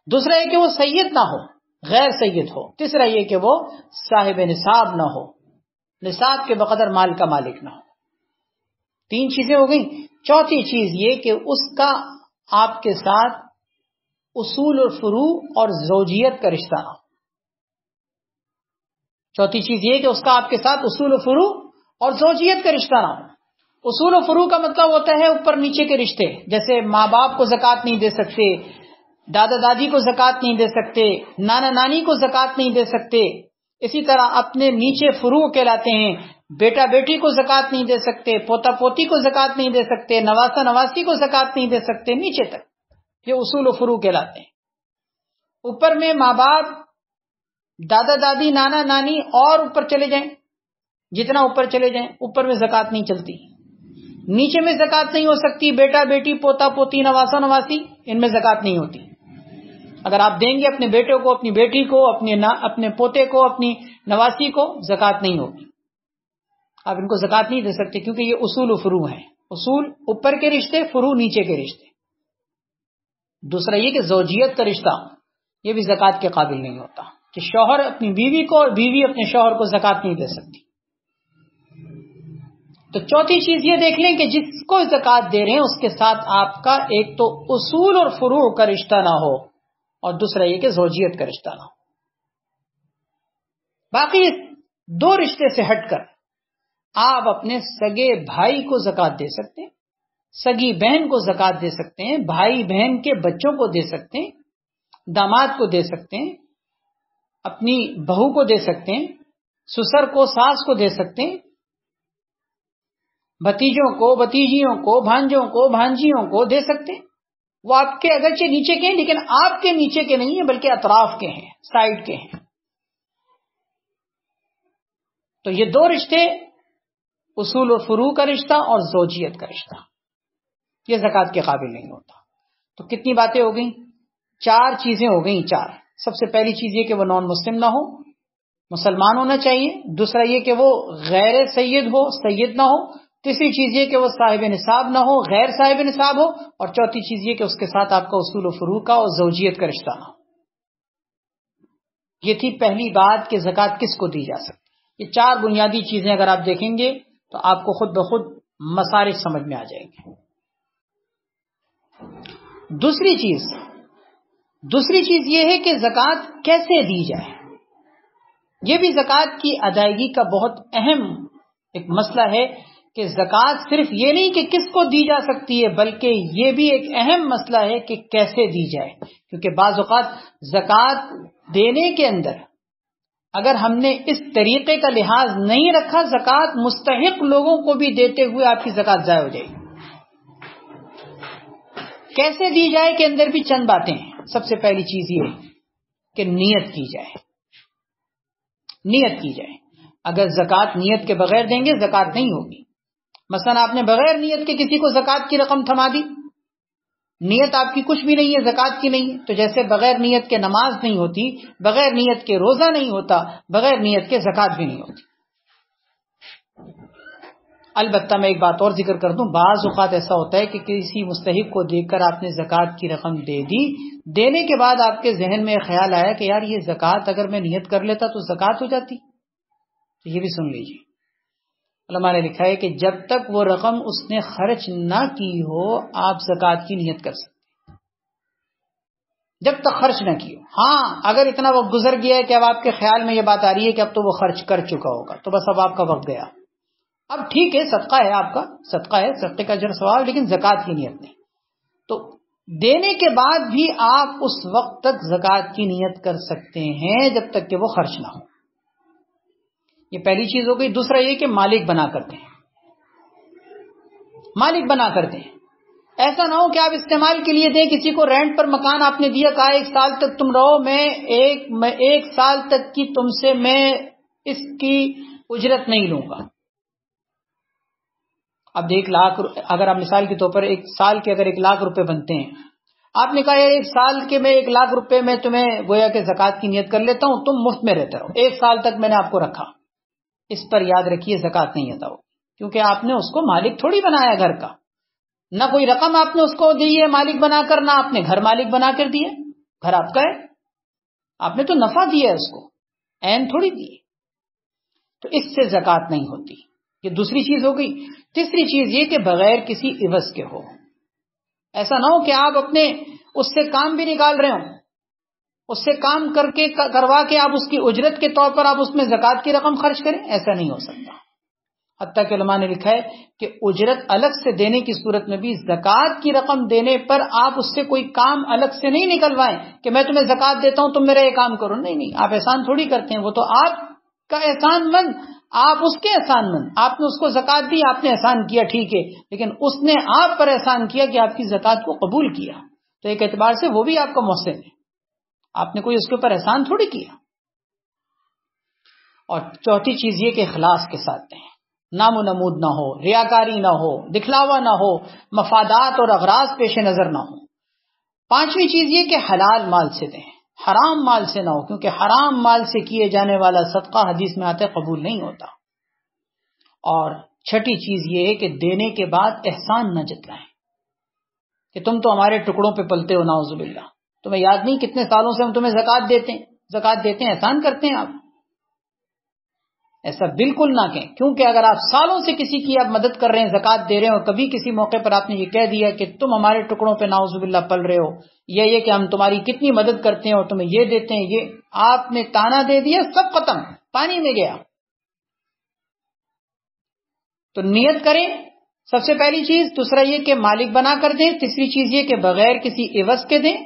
دوسرا یہ کہ وہ سید نہ ہو, غیر سید ہو. تیسرا یہ کہ وہ صاحب نصاب نہ ہو, نصاب کے بقدر مال کا مالک نہ ہو. 3 چیزیں ہو گئیں. چوتھی چیز یہ کہ اس کا آپ کے ساتھ اصول اور فروع اور زوجیت کا رشتہ نہ ہو. چوتھی چیز یہ کہ اس کا آپ کے ساتھ اصول و فروع اور زوجیت کا رشتہ نہ ہو. اصول و فروع کا مطلب ہوتا ہے اوپر نیچے کے رشتے, جیسے ماں باپ کو زکوٰۃ نہیں دے سکتے, دادا دادی کو زکوٰۃ نہیں دے سکتے, نانا نانی کو زکوٰۃ نہیں دے سکتے. اسی طرح اپنے نیچے فروع کہلاتے ہیں, بیٹا بیٹی کو زکوٰۃ نہیں دے سکتے, پوتا پوتی کو زکوٰۃ نہیں دے سکتے, نواسا نواسی کو زکوٰۃ نہیں دے سکتے, نیچے تک. یہ اصول و فروع کہلاتے ہیں. اوپر میں ماں باپ, دادا دادی, نانا نانی, اور اوپر چلے جائیں, جتنا اوپر چلے جائیں اوپر میں زکوٰۃ نہیں چلتی. نیچے میں زکوٰۃ نہیں ہو سکتی, بیٹا بیٹی, پوتا پوتی, نواسا نواسی, ان میں زکوٰۃ نہیں ہوتی. اگر آپ دیں گے اپنے بیٹے کو, اپنی بیٹی کو, اپنے پوتے کو, اپنی نواسی کو, زکوٰۃ نہیں ہوگی. آپ ان کو زکوٰۃ نہیں دے سکتے کیونکہ یہ اصول و فروع ہیں. اصول اوپر کے رشتے, فروع نیچے کے رشتے. دوسرا یہ کہ زوجیت کا رشتہ, یہ بھی زکوٰۃ کے قابل نہیں ہوتا, کہ شوہر اپنی بیوی کو اور بیوی اپنے شوہر کو زکوٰۃ نہیں دے سکتی. تو چوتھی چیز یہ دیکھ لیں کہ جس کو زکوٰۃ دے رہے ہیں اس کے ساتھ آپ کا ایک تو اصول اور فروع کا رشتہ نہ ہو, اور دوسرا یہ کہ زوجیت کا رشتہ نہ ہو. باقی 2 رشتے سے ہٹ کر آپ اپنے سگے بھائی کو زکوٰۃ دے سکتے ہیں, سگی بہن کو زکوٰۃ دے سکتے ہیں, بھائی بہن کے بچوں کو دے سکتے ہیں, داماد کو دے سکتے ہیں، اپنی بہو کو دے سکتے ہیں، سسر کو، ساس کو دے سکتے ہیں، بھتیجوں کو، بھتیجیوں کو، بھانجوں کو، بھانجیوں کو دے سکتے ہیں. وہ آپ کے اگرچہ نیچے کے ہیں لیکن آپ کے نیچے کے نہیں ہیں بلکہ اطراف کے ہیں، سائڈ کے ہیں. تو یہ دو رشتے، اصول و فروع کا رشتہ اور زوجیت کا رشتہ، یہ زکوٰۃ کے قابل نہیں ہوتا. تو کتنی باتیں ہو گئیں؟ 4 چیزیں ہو گئیں. 4. سب سے پہلی چیز یہ کہ وہ نان مسلم نہ ہو، مسلمان ہونا چاہیے. دوسرا یہ کہ وہ غیر سید ہو، سید نہ ہو. تیسری چیز یہ کہ وہ صاحب نصاب نہ ہو، غیر صاحب نصاب ہو. اور چوتھی چیز یہ کہ اس کے ساتھ آپ کا اصول و فروع کا اور زوجیت کا رشتہ نہ ہو. یہ تھی پہلی بات کہ زکوٰۃ کس کو دی جا سکتی. یہ 4 بنیادی چیزیں اگر آپ دیکھیں گے تو آپ کو خود بخود مسارج سمجھ میں آ جائیں گے. دوسری چیز یہ ہے کہ زکوٰۃ کیسے دی جائے. یہ بھی زکوٰۃ کی ادائیگی کا بہت اہم ایک مسئلہ ہے کہ زکوٰۃ صرف یہ نہیں کہ کس کو دی جا سکتی ہے بلکہ یہ بھی ایک اہم مسئلہ ہے کہ کیسے دی جائے. کیونکہ بعض اوقات زکوٰۃ دینے کے اندر اگر ہم نے اس طریقے کا لحاظ نہیں رکھا، زکوٰۃ مستحق لوگوں کو بھی دیتے ہوئے آپ کی زکوٰۃ ضائع ہو جائے گی. کیسے دی جائے کے اندر بھی چند باتیں ہیں. سب سے پہلی چیز یہ کہ نیت کی جائے. نیت کی جائے. اگر زکوٰۃ نیت کے بغیر دیں گے زکوٰۃ نہیں ہوگی. مثلا آپ نے بغیر نیت کے کسی کو زکوٰۃ کی رقم تھما دی، نیت آپ کی کچھ بھی نہیں ہے، زکوٰۃ کی نہیں ہے. تو جیسے بغیر نیت کے نماز نہیں ہوتی، بغیر نیت کے روزہ نہیں ہوتا، بغیر نیت کے زکوٰۃ بھی نہیں ہوتی. البتہ میں ایک بات اور ذکر کر دوں، بعض اوقات ایسا ہوتا ہے کہ کسی مستحق کو دیکھ کر آپ نے زکوٰۃ کی رقم دے دی، دینے کے بعد آپ کے ذہن میں خیال آیا کہ یار یہ زکوٰۃ اگر میں نیت کر لیتا تو زکوٰۃ ہو جاتی. تو یہ بھی سن لیجیے، علماء نے لکھا ہے کہ جب تک وہ رقم اس نے خرچ نہ کی ہو آپ زکوٰۃ کی نیت کر سکتے، جب تک خرچ نہ کی ہو. ہاں اگر اتنا وقت گزر گیا ہے کہ اب آپ کے خیال میں یہ بات آ رہی ہے کہ اب تو وہ خرچ کر چکا ہوگا، تو بس اب آپ کا وقت گیا. اب ٹھیک ہے، صدقہ ہے، آپ کا صدقہ ہے، صدقے کا اجر ثواب، لیکن زکوٰۃ کی نیت نہیں. تو دینے کے بعد بھی آپ اس وقت تک زکوٰۃ کی نیت کر سکتے ہیں جب تک کہ وہ خرچ نہ ہو. یہ پہلی چیز ہو گئی. دوسرا یہ کہ مالک بنا کر دیں. مالک بنا کر دیں. ایسا نہ ہو کہ آپ استعمال کے لیے دیں. کسی کو رینٹ پر مکان آپ نے دیا، کہا 1 سال تک تم رہو، میں ایک سال تک کی تم سے میں اس کی اجرت نہیں لوں گا. اب 1 لاکھ، اگر آپ مثال کے طور پر 1 سال کے اگر 1 لاکھ روپے بنتے ہیں، آپ نے کہا 1 سال کے میں 1 لاکھ روپے میں تمہیں گویا کہ زکوٰۃ کی نیت کر لیتا ہوں، تم مفت میں رہتے رہو. 1 سال تک میں نے آپ کو رکھا. اس پر یاد رکھیے زکوٰۃ نہیں ادا ہو، کیونکہ آپ نے اس کو مالک تھوڑی بنایا گھر کا. نہ کوئی رقم آپ نے اس کو دی ہے مالک بنا کر، نہ آپ نے گھر مالک بنا کر دیا. گھر آپ کا ہے، آپ نے تو نفع دیا ہے اس کو، عین تھوڑی دی. تو اس سے زکوٰۃ نہیں ہوتی. یہ دوسری چیز ہو گئی. تیسری چیز یہ کہ بغیر کسی عوض کے ہو. ایسا نہ ہو کہ آپ اپنے اس سے کام بھی نکال رہے ہوں، اس سے کام کروا کے آپ اس کی اجرت کے طور پر آپ اس میں زکوٰۃ کی رقم خرچ کریں. ایسا نہیں ہو سکتا. حتیٰ کہ علماء نے لکھا ہے کہ اجرت الگ سے دینے کی صورت میں بھی زکوٰۃ کی رقم دینے پر آپ اس سے کوئی کام الگ سے نہیں نکلوائیں کہ میں تمہیں زکوٰۃ دیتا ہوں تم میرا یہ کام کرو. نہیں، آپ احسان تھوڑی کرتے ہیں. وہ تو آپ کا احسان مند، آپ اس کے احسان مند. آپ نے اس کو زکوٰۃ دی، آپ نے احسان کیا، ٹھیک ہے، لیکن اس نے آپ پر احسان کیا کہ آپ کی زکوٰۃ کو قبول کیا. تو ایک اعتبار سے وہ بھی آپ کا محسن ہے. آپ نے کوئی اس کے اوپر احسان تھوڑی کیا. اور چوتھی چیز یہ کہ اخلاص کے ساتھ دیں. نام و نمود نہ ہو، ریاکاری نہ ہو، دکھلاوا نہ ہو، مفادات اور اغراض پیش نظر نہ ہو. پانچویں چیز یہ کہ حلال مال سے دیں، حرام مال سے نہ ہو، کیونکہ حرام مال سے کیے جانے والا صدقہ حدیث میں آتا ہے قبول نہیں ہوتا. اور چھٹی چیز یہ ہے کہ دینے کے بعد احسان نہ جتلائیں کہ تم تو ہمارے ٹکڑوں پہ پلتے ہو، نعوذ باللہ. تمہیں یاد نہیں کتنے سالوں سے ہم تمہیں زکوٰۃ دیتے ہیں، احسان کرتے ہیں آپ. ایسا بالکل نہ کہیں، کیونکہ اگر آپ سالوں سے کسی کی آپ مدد کر رہے ہیں، زکوٰۃ دے رہے ہیں، اور کبھی کسی موقع پر آپ نے یہ کہہ دیا کہ تم ہمارے ٹکڑوں پہ نعوذ باللہ پل رہے ہو، یا یہ کہ ہم تمہاری کتنی مدد کرتے ہیں اور تمہیں یہ دیتے ہیں، یہ آپ نے تانا دے دیا، سب ختم، پانی میں گیا. تو نیت کریں سب سے پہلی چیز. دوسرا یہ کہ مالک بنا کر دیں. تیسری چیز یہ کہ بغیر کسی عوض کے دیں.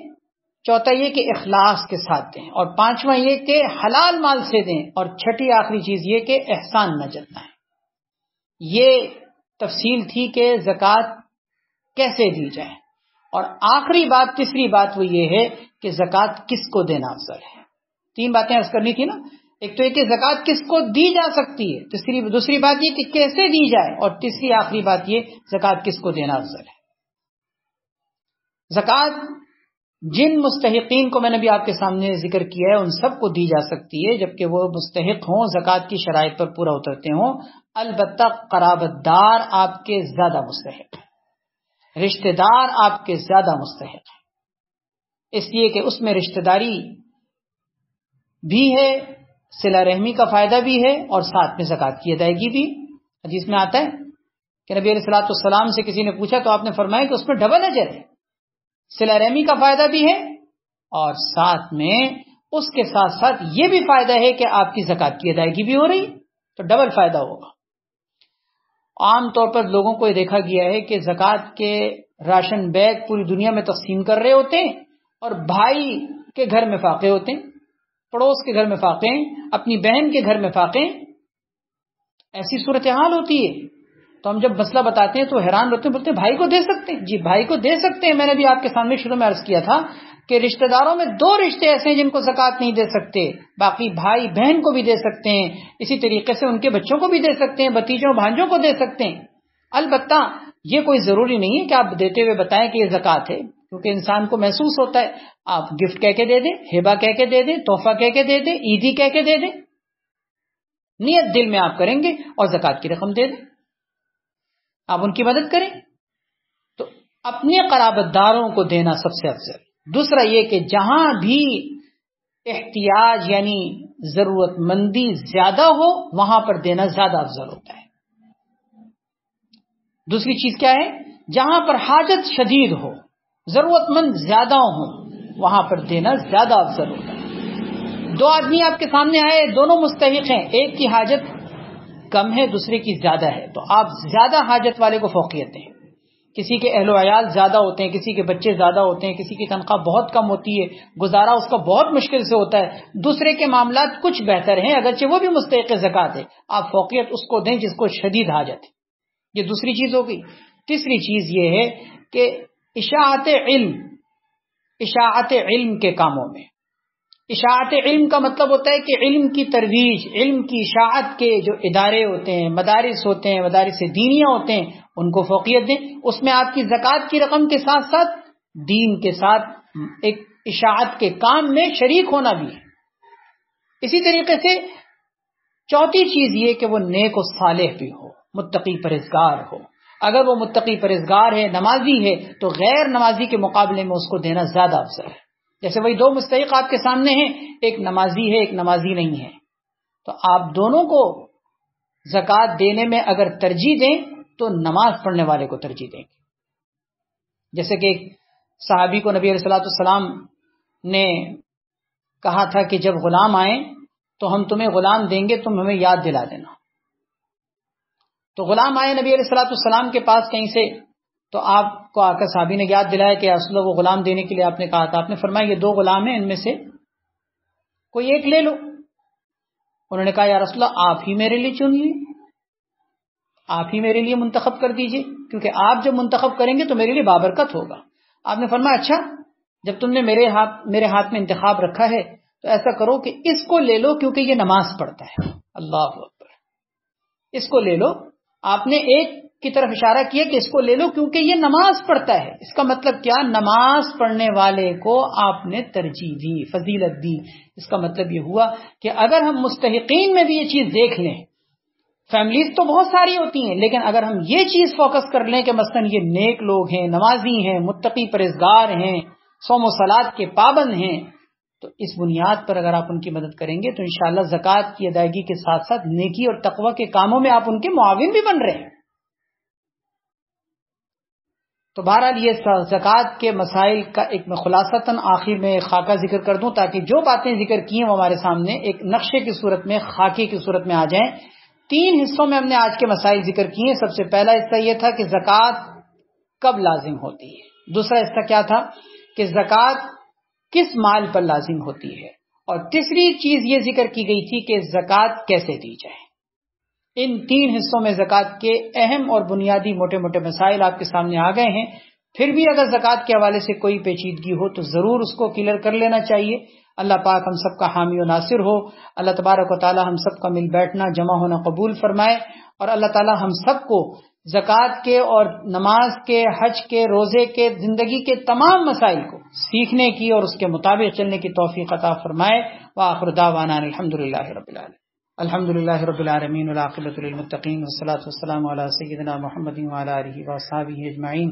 چوتھا یہ کہ اخلاص کے ساتھ دیں، اور پانچواں یہ کہ حلال مال سے دیں، اور چھٹی آخری چیز یہ کہ احسان نہ جتائیں۔ یہ تفصیل تھی کہ زکوٰۃ کیسے دی جائے، اور آخری بات، تیسری بات وہ یہ ہے کہ زکوٰۃ کس کو دینا افضل ہے۔ تین باتیں عرض کرنی تھی نا، ایک تو یہ کہ زکوٰۃ کس کو دی جا سکتی ہے، دوسری بات یہ کہ کیسے دی جائے، اور تیسری آخری بات یہ زکوٰۃ کس کو دینا افضل ہے۔ زکوٰۃ جن مستحقین کو میں نے بھی آپ کے سامنے ذکر کیا ہے ان سب کو دی جا سکتی ہے، جبکہ وہ مستحق ہوں، زکوٰۃ کی شرائط پر پورا اترتے ہوں۔ البتہ قرابت دار آپ کے زیادہ مستحق ہیں، رشتہ دار آپ کے زیادہ مستحق ہیں، اس لیے کہ اس میں رشتہ داری بھی ہے، صلہ رحمی کا فائدہ بھی ہے، اور ساتھ میں زکوٰۃ کی ادائیگی بھی۔ حدیث میں آتا ہے کہ نبی علیہ الصلوۃ والسلام سے کسی نے پوچھا تو آپ نے فرمایا کہ اس میں ڈبل اجر ہے، صلہ رحمی کا فائدہ بھی ہے، اور ساتھ میں اس کے ساتھ ساتھ یہ بھی فائدہ ہے کہ آپ کی زکوٰۃ کی ادائیگی بھی ہو رہی، تو ڈبل فائدہ ہوگا۔ عام طور پر لوگوں کو یہ دیکھا گیا ہے کہ زکوٰۃ کے راشن بیگ پوری دنیا میں تقسیم کر رہے ہوتے ہیں، اور بھائی کے گھر میں فاقے ہوتے ہیں، پڑوس کے گھر میں فاقے ہیں، اپنی بہن کے گھر میں فاقے ہیں۔ ایسی صورتحال ہوتی ہے تو ہم جب مسئلہ بتاتے ہیں تو حیران ہوتے ہیں، بولتے ہیں بھائی کو دے سکتے ہیں؟ جی بھائی کو دے سکتے ہیں۔ میں نے بھی آپ کے سامنے شروع میں عرض کیا تھا کہ رشتہ داروں میں دو رشتے ایسے ہیں جن کو زکوٰۃ نہیں دے سکتے، باقی بھائی بہن کو بھی دے سکتے ہیں، اسی طریقے سے ان کے بچوں کو بھی دے سکتے ہیں، بھتیجوں بھانجوں کو دے سکتے ہیں۔ البتہ یہ کوئی ضروری نہیں ہے کہ آپ دیتے ہوئے بتائیں کہ یہ زکوٰۃ ہے، کیونکہ انسان کو محسوس ہوتا ہے، آپ گفٹ کہہ کے دے دیں، ہبہ کہہ کے دے دیں، تحفہ کہہ کے دے دیں، عیدی کہہ کے دے دیں، نیت دل میں آپ کریں گے اور زکوٰۃ کی رقم دے دیں، آپ ان کی مدد کریں، تو اپنے قرابت داروں کو دینا سب سے افضل۔ دوسرا یہ کہ جہاں بھی احتیاج یعنی ضرورت مندی زیادہ ہو وہاں پر دینا زیادہ افضل ہوتا ہے۔ دوسری چیز کیا ہے؟ جہاں پر حاجت شدید ہو، ضرورت مند زیادہ ہوں، وہاں پر دینا زیادہ افضل ہوتا ہے۔ دو آدمی آپ کے سامنے آئے، دونوں مستحق ہیں، ایک کی حاجت کم ہے دوسرے کی زیادہ ہے، تو آپ زیادہ حاجت والے کو فوقیت دیں۔ کسی کے اہل و عیال زیادہ ہوتے ہیں، کسی کے بچے زیادہ ہوتے ہیں، کسی کی تنخواہ بہت کم ہوتی ہے، گزارا اس کا بہت مشکل سے ہوتا ہے، دوسرے کے معاملات کچھ بہتر ہیں اگرچہ وہ بھی مستحق زکوٰۃ ہے، آپ فوقیت اس کو دیں جس کو شدید حاجت ہے۔ یہ دوسری چیز ہو گئی۔ تیسری چیز یہ ہے کہ اشاعت علم کے کاموں میں، اشاعت علم کا مطلب ہوتا ہے کہ علم کی ترویج، علم کی اشاعت کے جو ادارے ہوتے ہیں، مدارس ہوتے ہیں، مدارس دینیہ ہوتے ہیں، ان کو فوقیت دیں۔ اس میں آپ کی زکوٰۃ کی رقم کے ساتھ ساتھ دین کے ساتھ ایک اشاعت کے کام میں شریک ہونا بھی ہے۔ اسی طریقے سے چوتھی چیز یہ کہ وہ نیک و صالح بھی ہو، متقی پرہیزگار ہو۔ اگر وہ متقی پرہیزگار ہے، نمازی ہے، تو غیر نمازی کے مقابلے میں اس کو دینا زیادہ افضل ہے۔ جیسے وہی دو مستحق آپ کے سامنے ہیں، ایک نمازی ہے ایک نمازی نہیں ہے، تو آپ دونوں کو زکوٰۃ دینے میں اگر ترجیح دیں تو نماز پڑھنے والے کو ترجیح دیں گے۔ جیسے کہ ایک صحابی کو نبی علیہ الصلوۃ والسلام نے کہا تھا کہ جب غلام آئیں تو ہم تمہیں غلام دیں گے، تم ہمیں یاد دلا دینا۔ تو غلام آئے نبی علیہ الصلوۃ والسلام کے پاس کہیں سے، تو آپ کو آ کر صحابی نے یاد دلایا کہ رسول اللہ وہ غلام دینے کے لیے آپ نے کہا تھا، آپ نے فرمایا یہ دو غلام ہیں، ان میں سے کوئی ایک لے لو۔ انہوں نے کہا یا رسول اللہ آپ ہی میرے لیے چن لیے، آپ ہی میرے لیے منتخب کر دیجئے، کیونکہ آپ جب منتخب کریں گے تو میرے لیے بابرکت ہوگا۔ آپ نے فرمایا اچھا جب تم نے میرے ہاتھ میں انتخاب رکھا ہے تو ایسا کرو کہ اس کو لے لو کیونکہ یہ نماز پڑھتا ہے۔ اللہ اکبر، اس کو لے لو۔ آپ نے ایک کی طرف اشارہ کیا کہ اس کو لے لو کیونکہ یہ نماز پڑھتا ہے۔ اس کا مطلب کیا؟ نماز پڑھنے والے کو آپ نے ترجیح دی، فضیلت دی۔ اس کا مطلب یہ ہوا کہ اگر ہم مستحقین میں بھی یہ چیز دیکھ لیں، فیملیز تو بہت ساری ہوتی ہیں، لیکن اگر ہم یہ چیز فوکس کر لیں کہ مثلا یہ نیک لوگ ہیں، نمازی ہیں، متقی پرہیزگار ہیں، صوم و صلات کے پابند ہیں، تو اس بنیاد پر اگر آپ ان کی مدد کریں گے تو انشاءاللہ زکوٰۃ کی ادائیگی کے ساتھ ساتھ نیکی اور تقوی کے کاموں میں آپ ان کے معاون بھی بن رہے ہیں۔ تو بہرحال یہ زکوٰۃ کے مسائل کا ایک میں خلاصتاً آخر میں ایک خاکہ ذکر کر دوں تاکہ جو باتیں ذکر کی ہیں وہ ہمارے سامنے ایک نقشے کی صورت میں، خاکے کی صورت میں آ جائیں۔ 3 حصوں میں ہم نے آج کے مسائل ذکر کیے ہیں۔ سب سے پہلا حصہ یہ تھا کہ زکوٰۃ کب لازم ہوتی ہے، دوسرا حصہ کیا تھا کہ زکوٰۃ کس مال پر لازم ہوتی ہے، اور تیسری چیز یہ ذکر کی گئی تھی کہ زکوٰۃ کیسے دی جائے۔ ان 3 حصوں میں زکوٰۃ کے اہم اور بنیادی موٹے موٹے مسائل آپ کے سامنے آ گئے ہیں۔ پھر بھی اگر زکوٰۃ کے حوالے سے کوئی پیچیدگی ہو تو ضرور اس کو کلیئر کر لینا چاہیے۔ اللہ پاک ہم سب کا حامی و ناصر ہو۔ اللہ تبارک و تعالی ہم سب کا مل بیٹھنا جمع ہونا قبول فرمائے، اور اللہ تعالی ہم سب کو زکوٰۃ کے اور نماز کے، حج کے، روزے کے، زندگی کے تمام مسائل کو سیکھنے کی اور اس کے مطابق چلنے کی توفیق عطا فرمائے۔ وآخر دعوانا الحمدللہ رب العالمین۔ الحمدللہ رب العالمین والعاقبۃ للمتقین والصلاۃ والسلام علی سیدنا محمد وعلی آلہ وصحبہ اجمعین۔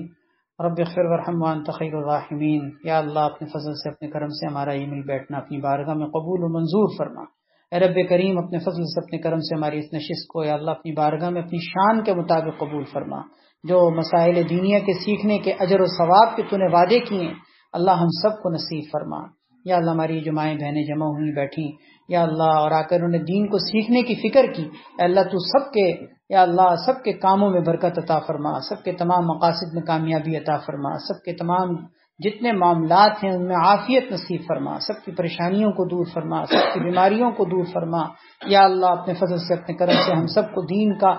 رب اغفر وارحم وانت خیر الراحمین۔ یا اللہ اپنے فضل سے، اپنے کرم سے ہمارا یہ مل بیٹھنا اپنی بارگاہ میں قبول و منظور فرما۔ اے رب کریم اپنے فضل سے، اپنے کرم سے ہماری اس نشست کو یا اللہ اپنی بارگاہ میں اپنی شان کے مطابق قبول فرما۔ جو مسائل دینیہ کے سیکھنے کے اجر و ثواب کے تو نے وعدے کیے ہیں، اللہ ہم سب کو نصیب فرما۔ یا اللہ ہماری جو مائیں بہنیں جمع ہوئی بیٹھیں، یا اللہ اور آ کر انہوں نے دین کو سیکھنے کی فکر کی، اے اللہ تو سب کے، یا اللہ سب کے کاموں میں برکت عطا فرما، سب کے تمام مقاصد میں کامیابی عطا فرما، سب کے تمام جتنے معاملات ہیں ان میں عافیت نصیب فرما، سب کی پریشانیوں کو دور فرما، سب کی بیماریوں کو دور فرما۔ یا اللہ اپنے فضل سے، اپنے کرم سے ہم سب کو دین کا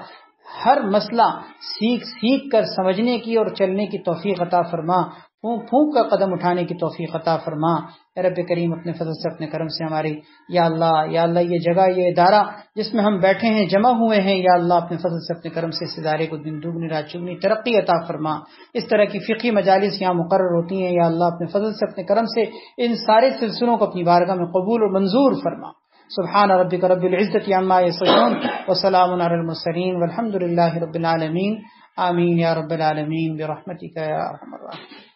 ہر مسئلہ سیکھ کر سمجھنے کی اور چلنے کی توفیق عطا فرما، پھونک پھونک کا قدم اٹھانے کی توفیق عطا فرما۔ اے رب کریم اپنے فضل سے، اپنے کرم سے ہماری یا اللہ یہ جگہ، یہ ادارہ جس میں ہم بیٹھے ہیں، جمع ہوئے ہیں، یا اللہ اپنے فضل سے، اپنے کرم سے اس ادارے کو دن دوگنی رات چگنی ترقی عطا فرما۔ اس طرح کی فقہی مجالس یہاں مقرر ہوتی ہیں، یا اللہ اپنے فضل سے، اپنے کرم سے ان سارے سلسلوں کو اپنی بارگاہ میں قبول اور منظور فرما۔ سبحان ربک رب العزۃ عما یصفون وسلام علی المرسلین والحمد للہ رب العالمین۔ آمین یا رب العالمین برحمتک یا ارحم الراحمین۔